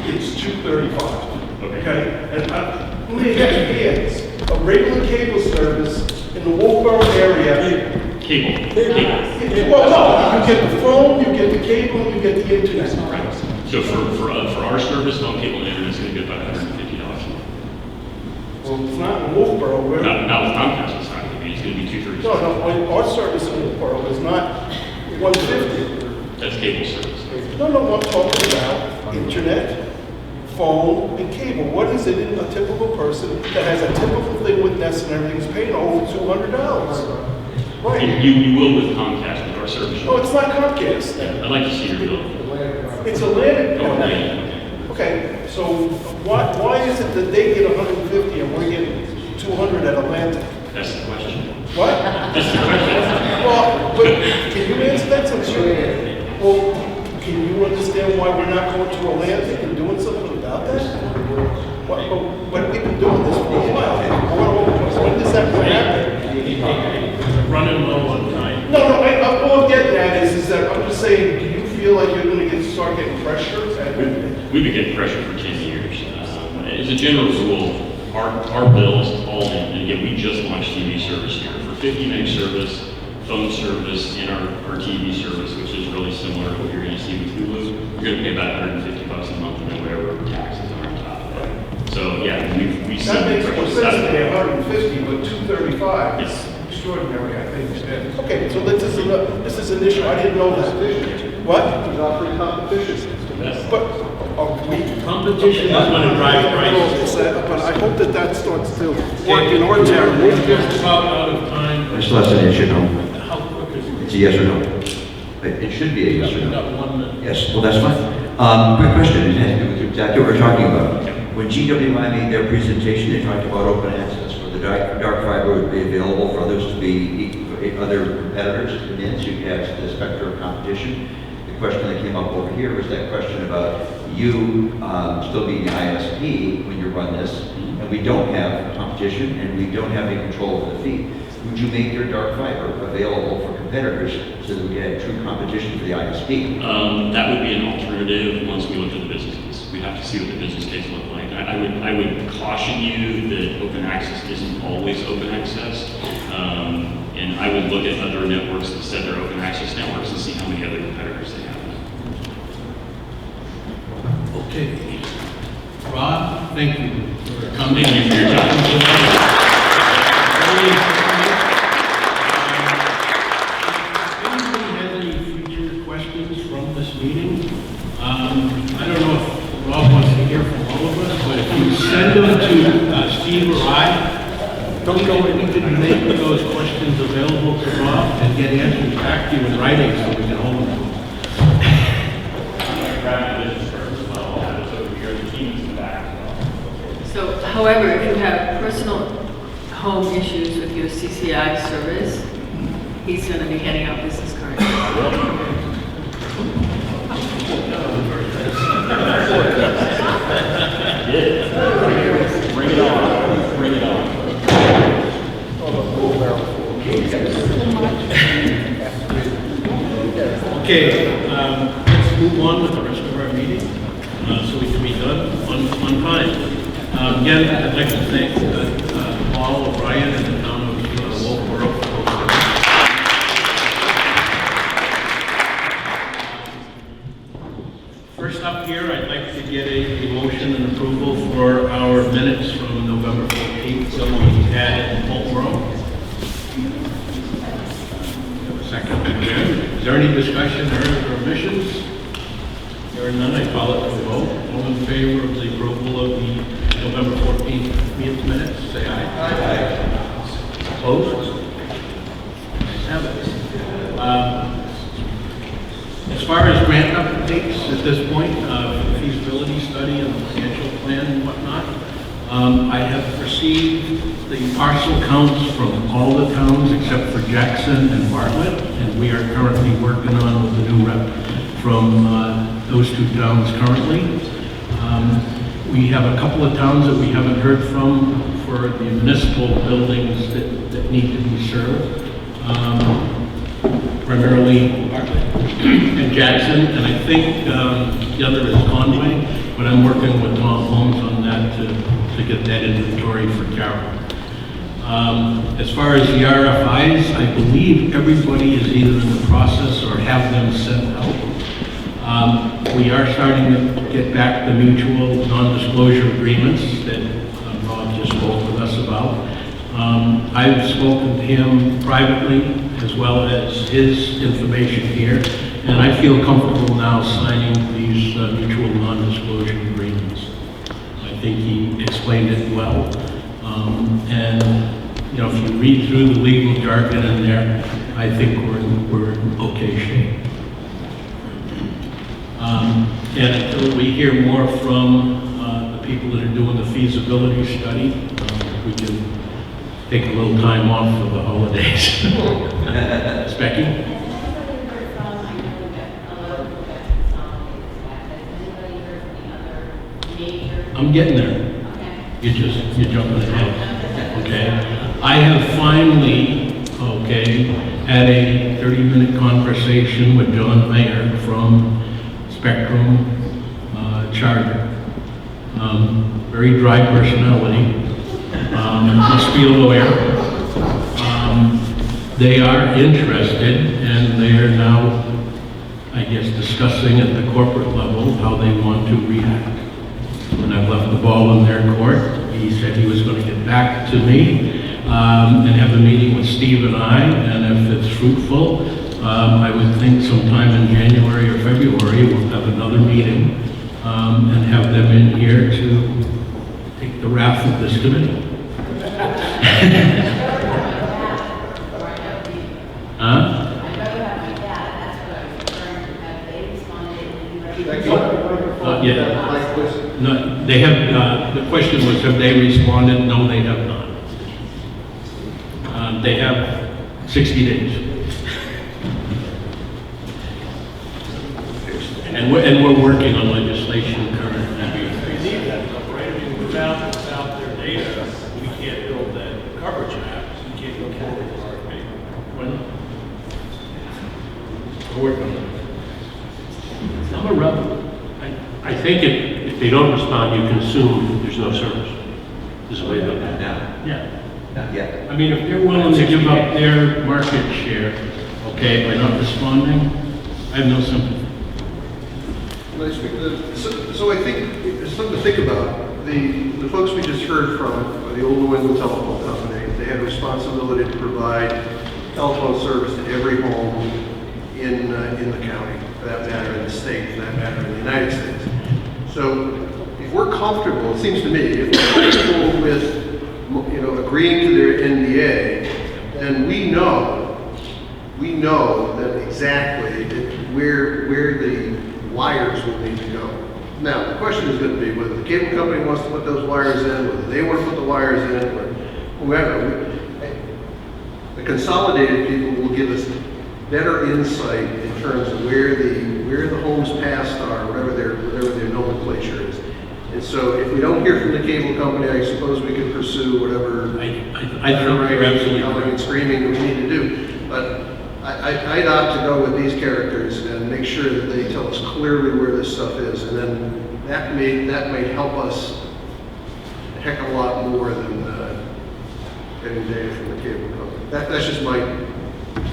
it's $235. Okay? And Yes, a regular cable service in the Wolfboro area. Cable. Well, no, you get the phone, you get the cable, and you get the internet. So for our service, phone, cable, and internet is going to be about $150 a month. Well, it's not in Wolfboro, where... Not with Comcast, it's not going to be. It's going to be $230. No, our service in Wolfboro is not 150. That's cable service. No, I'm talking about internet, phone, and cable. What is it in a typical person that has a typical thing with Nest and everything's paying over $200? Right. You will with Comcast, with our service. No, it's not Comcast. I'd like to see your bill. It's a land. Oh, yeah. Okay, so why is it that they get 150 and we're getting 200 at Atlantic? That's the question. What? That's the question. Well, but can you answer that since you, well, can you understand why we're not going to Atlantic and doing something about that? But we've been doing this for a while. When does that happen? Running low on time. No, all I'm getting at is that I'm just saying, do you feel like you're going to start getting pressure? We've been getting pressure for 10 years. As a general rule, our bills all in, and again, we just launched TV service here. For 50 meg service, phone service, and our TV service, which is really similar to what you're going to see with Hulu, you're going to pay about $150 a month and then whatever taxes are on top of that. So yeah, we see That makes more sense to pay 150, but 235 Yes. is extraordinary, I think. Okay, so this is an issue, I didn't know that. What? It's offering competition. But, we... Competition is going to drive prices. But I hope that starts to work in our town. We're just about out of time. It's less than a yes or no. How quick is it? It's a yes or no. It should be a yes or We've no. got 1 minute. Yes, well, that's fine. Quick question, it has to do with exactly what we're talking about. When GWI made their presentation, they talked about open access, where the dark fiber would be available for others to be, other competitors to come in, so you have the spectrum of competition. The question that came up over here was that question about you still being the ISP when you run this, and we don't have competition, and we don't have any control over the fee. Would you make your dark fiber available for competitors so that we had true competition for the ISP? That would be an alternative once we look at the business case. We'd have to see what the business case looked like. I would caution you that open access isn't always open access. And I would look at other networks that said they're open access networks and see how many other competitors they have. Okay. Rob, thank you for coming. Thank you for your time. Anybody has any future questions from this meeting? I don't know if Rob wants to hear from all of us, but if you send them to Steve or I, don't know if we can make those questions available to Rob and get answers back to you in writing so we can hold them. So, however, if you have personal home issues with your CCI service, he's going to be handing out business cards. Bring it on. Bring it on. Okay, let's move on with the rest of our meeting so we can be done on time. Again, I'd like to thank Paul O'Brien and the town of Wolfboro for hosting. First up here, I'd like to get a motion and approval for our minutes from November 14th, so we had in Wolfboro. Second. Is there any discussion or omissions? There are none, I call it for a vote. All in favor of the approval of the November 14th meeting minutes, say aye. Aye. Opposed? Ayes have it. As far as grant updates at this point, feasibility study and financial plan and whatnot, I have received the parcel counts from all the towns except for Jackson and Bartlett, and we are currently working on with the new rep from those two towns currently. We have a couple of towns that we haven't heard from for the municipal buildings that need to be served. Primarily Bartlett and Jackson, and I think the other is Conway. but I'm working with Tom Holmes on that to get that inventory for Carroll. As far as the RFIs, I believe everybody is either in the process or have them sent out. We are starting to get back the mutual non-disclosure agreements that Rob just spoke with us about. I've spoken to him privately as well as his information here, and I feel comfortable now signing these mutual non-disclosure agreements. I think he explained it well. And, you know, if you read through the legal jargon in there, I think we're in okay shape. And until we hear more from the people that are doing the feasibility study, we can take a little time off for the holidays. Ms. Becky? I'm getting there. You're jumping ahead. Okay. I have finally, had a 30-minute conversation with John Mayer from Spectrum Charter. Very dry personality. Must be a lawyer. They are interested, and they are now, I guess, discussing at the corporate level how they want to react. When I've left the ball in their court, he said he was going to get back to me and have a meeting with Steve and I, and if it's fruitful, I would think sometime in January or February we'll have another meeting and have them in here to take the wrath of this committee. Huh? Yeah. No, they have, the question was, have they responded? No, they have not. They have 60 days. And we're working on legislation currently. We need that, though, right? I mean, without their data, we can't build that coverage map. We can't go forward with RFP. We're working on it. I'm a rebel. I think if they don't respond, you can assume there's no service. Is the way they do it. Yeah. Not yet. I mean, if they're willing to give up their market share, by not responding, I have no sympathy. Can I speak to that? So I think it's something to think about. The folks we just heard from, the old New England Telephone Company, they had a responsibility to provide telephone service to every home in the county, for that matter, in the state, for that matter, in the United States. So if we're comfortable, it seems to me, if we're comfortable with, agreeing to their NDA, then we know that exactly where the wires will need to go. Now, the question is going to be whether the cable company wants to put those wires in, whether they want to put the wires in, or whoever. The consolidated people will give us better insight in terms of where the homes passed are, whatever their nomenclature is. And so if we don't hear from the cable company, I suppose we can pursue whatever I think you're absolutely yelling and screaming that we need to do. But I'd opt to go with these characters and make sure that they tell us clearly where this stuff is, and then that may help us a heck of a lot more than getting data from the cable company. That's just my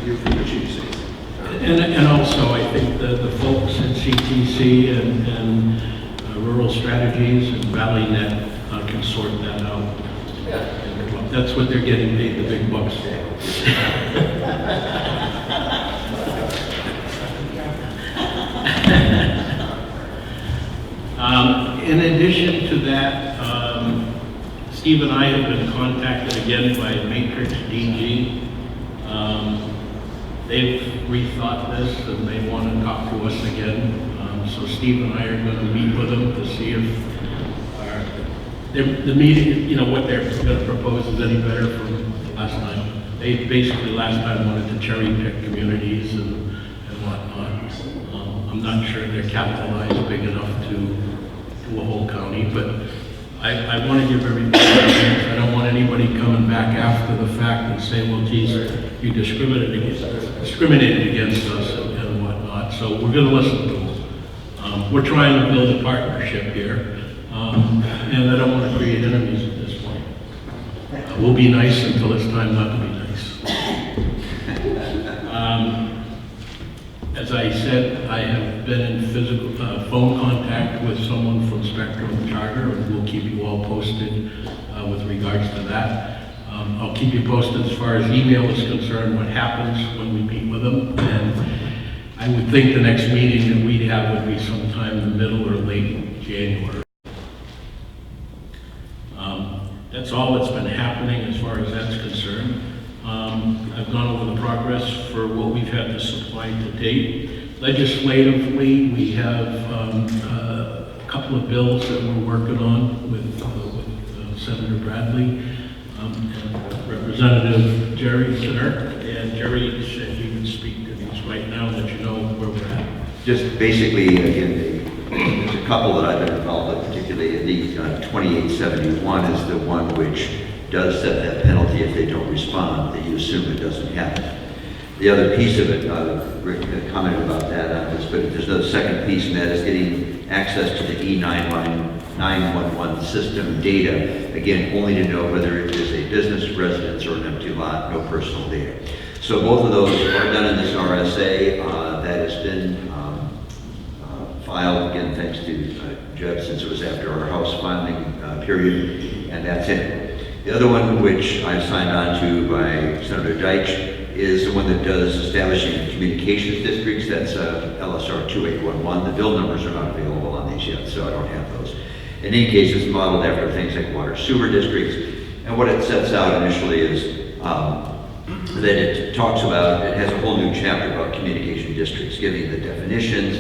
view from the chief seats. And also, I think the folks at CTC and Rural Strategies and ValleyNet can sort that out. Yeah. That's what they're getting paid the big bucks for. In addition to that, Steve and I have been contacted again by Matrix DG. They've rethought this and they want to talk to us again. So Steve and I are going to meet with them to see if the meeting, what they're going to propose is any better from last time. They basically last time wanted to cherry pick communities and whatnot. I'm not sure they're capitalized big enough to a whole county, but I want to give everybody a chance. I don't want anybody coming back after the fact and say, well, geez, you discriminated against us and whatnot. So we're going to listen to them. We're trying to build a partnership here, and I don't want to create enemies at this point. We'll be nice until it's time not to be nice. As I said, I have been in physical phone contact with someone from Spectrum Charter, and we'll keep you all posted with regards to that. I'll keep you posted as far as email is concerned, what happens when we meet with them. And I would think the next meeting that we'd have would be sometime in the middle or late January. That's all that's been happening as far as that's concerned. I've gone over the progress for what we've had to supply to date. Legislatively, we have a couple of bills that we're working on with Senator Bradley and Representative Jerry Sinner. And Jerry said you can speak to these right now, let you know where we're at. Just basically, again, there's a couple that I've been involved with, particularly the 2871 is the one which does set that penalty if they don't respond, that you assume it doesn't happen. The other piece of it, Rick commented about that on this, but there's another second piece, and that is getting access to the E911 system data, again, only to know whether it is a business, residence, or an empty lot, no personal data. So both of those are done in this RSA that has been filed, again, thanks to Jeb, since it was after our House filing period, and that's it. The other one, which I signed on to by Senator Deitch, is the one that does establishing communications districts. That's LSR 2811. The bill numbers are not available on these yet, so I don't have those. In any case, it's modeled after things like water sewer districts, and what it sets out initially is that it talks about, it has a whole new chapter about communication districts, giving the definitions,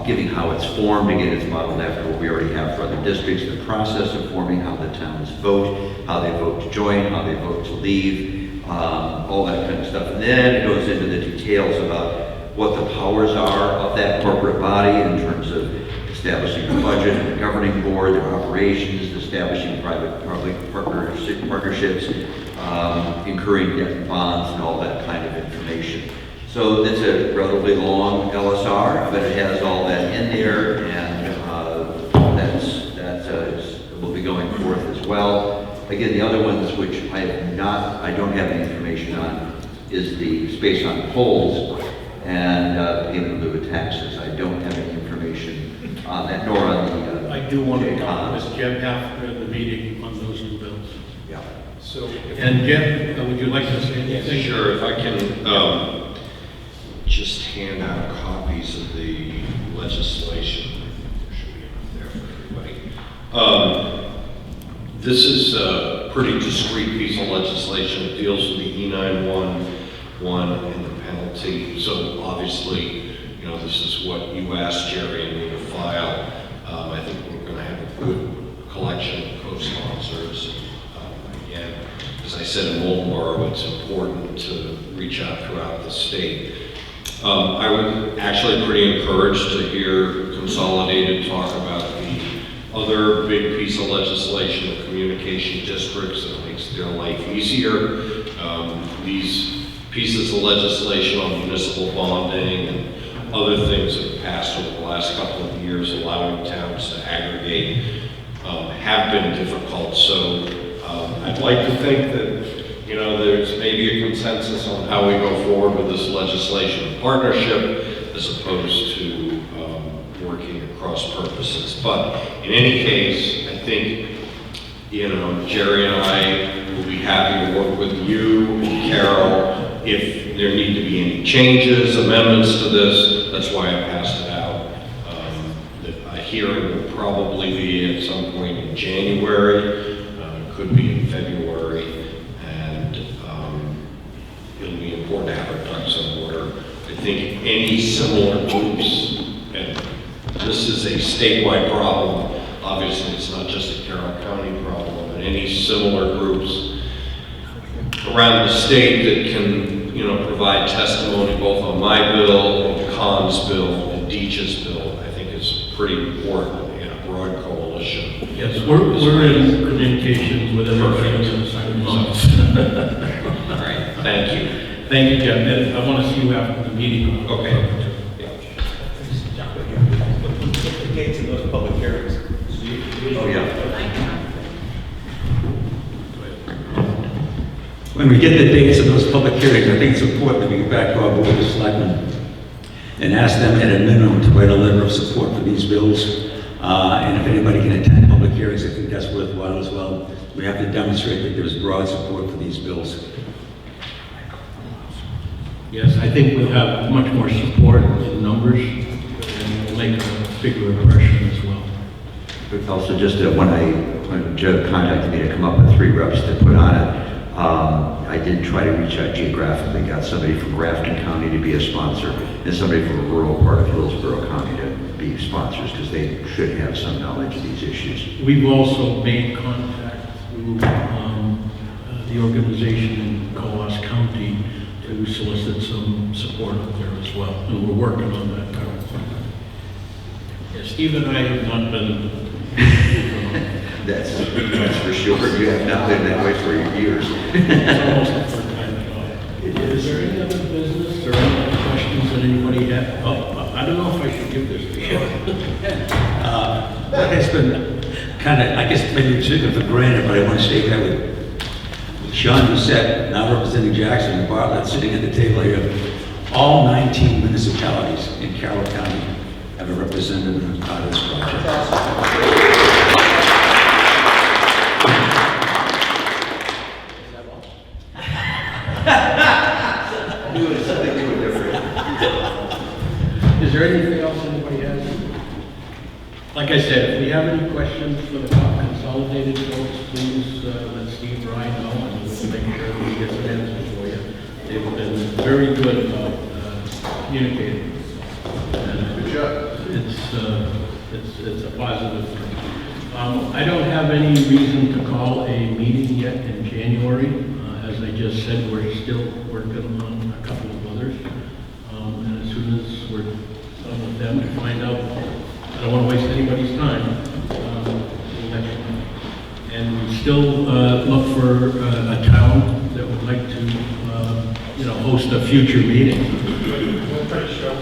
giving how it's formed. Again, it's modeled after what we already have for other districts, the process of forming, how the towns vote, how they vote to join, how they vote to leave, all that kind of stuff. And then it goes into the details about what the powers are of that corporate body in terms of establishing a budget and a governing board, their operations, establishing private-public partnerships, incurring debt and bonds, and all that kind of information. So it's a relatively long LSR, but it has all that in there, and that will be going forth as well. Again, the other ones which I don't have any information on is the space on poles and payment in lieu of taxes. I don't have any information on that, nor on the. I do want to talk with Jeb after the meeting on those two bills. Yeah. So, and Jeb, would you like to say anything? Sure, if I can just hand out copies of the legislation. There should be enough there for everybody. This is a pretty discrete piece of legislation. It deals with the E911 and the penalty. So obviously, you know, this is what you asked Jerry and me to file. I think we're going to have a good collection of co-sponsors. Again, as I said in Mullenborough, it's important to reach out throughout the state. I was actually pretty encouraged to hear Consolidated talk about the other big piece of legislation, the communication districts, that makes their life easier. These pieces of legislation on municipal bonding and other things that have passed over the last couple of years, allowing towns to aggregate, have been difficult. So I'd like to think that, you know, there's maybe a consensus on how we go forward with this legislation in partnership as opposed to working across purposes. But in any case, I think, you know, Jerry and I will be happy to work with you and Carroll if there need to be any changes, amendments to this. That's why I passed it out. A hearing will probably be at some point in January, could be in February, and it'll be important to have our ducks in order. I think any similar groups, and this is a statewide problem, obviously it's not just a Carroll County problem, but any similar groups around the state that can, you know, provide testimony both on my bill, and Khan's bill, and Deitch's bill, I think is pretty important in a broad coalition. Yes, we're in communications with everybody on the side of the office. All right, thank you. Thank you, Jeb. And I want to see you after the meeting. Okay. when we get the dates of those public hearings, I think it's important that we get back to our board of selectmen and ask them at a minimum to write a letter of support for these bills. And if anybody can attend public hearings, I think that's worthwhile as well. We have to demonstrate that there's broad support for these bills. Yes, I think we'll have much more support in numbers, and we'll make a bigger impression as well. But also just when Joe contacted me to come up with 3 reps to put on it, I did try to reach out geographically, got somebody from Grafton County to be a sponsor and somebody from a rural part of Hillsborough County to be sponsors because they should have some knowledge of these issues. We've also made contact through the organization in Coos County to solicit some support up there as well, and we're working on that currently. Yeah, Steve and I have not been. That's for sure. You have not been that way for years. It's almost the first time at all. Is there any other business or any other questions that anybody had? Oh, I don't know if I should give this to you. It's been kind of, I guess maybe taken for granted, but I want to state that with Sean Doucette, now representing Jackson and Bartlett, sitting at the table here. All 19 municipalities in Carroll County have a representative as part of this project. Is there anything else anybody has? Like I said, if we have any questions for the consolidated folks, please let Steve or I know, and we'll make sure we get some answers for you. They've been very good about communicating. Good job. It's a positive thing. I don't have any reason to call a meeting yet in January. As I just said, we're still working on a couple of others. And as soon as we're done with them to find out, I don't want to waste anybody's time, we'll let you know. And we still look for a town that would like to, host a future meeting. We're pretty sure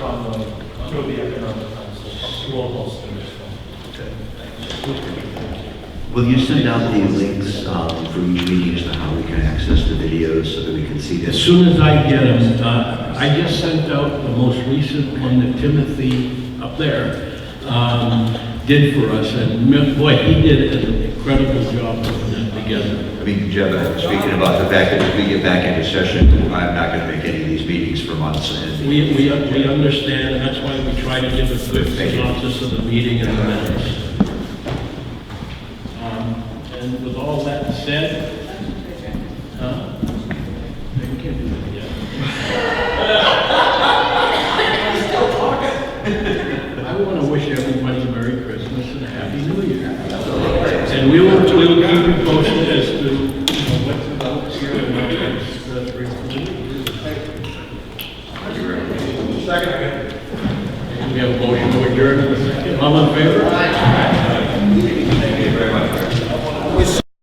through the economic council, we'll host them as well. Will you send out the links for each meeting as to how we can access the videos so that we can see this? As soon as I get them, I just sent out the most recent one that Timothy up there did for us, and boy, he did an incredible job putting that together. I mean, Jeb, speaking about the fact that if we get back into session, I'm not going to make any of these meetings for months. And We understand, and that's why we try to give a good synopsis of the meeting and the minutes. And with all that said, we can't do that yet. I want to wish everybody a Merry Christmas and a Happy New Year. And we will keep you posted as to what's about here in the next 3 or 4 weeks. Second. We have a motion to adjourn in a second. All in favor? Aye.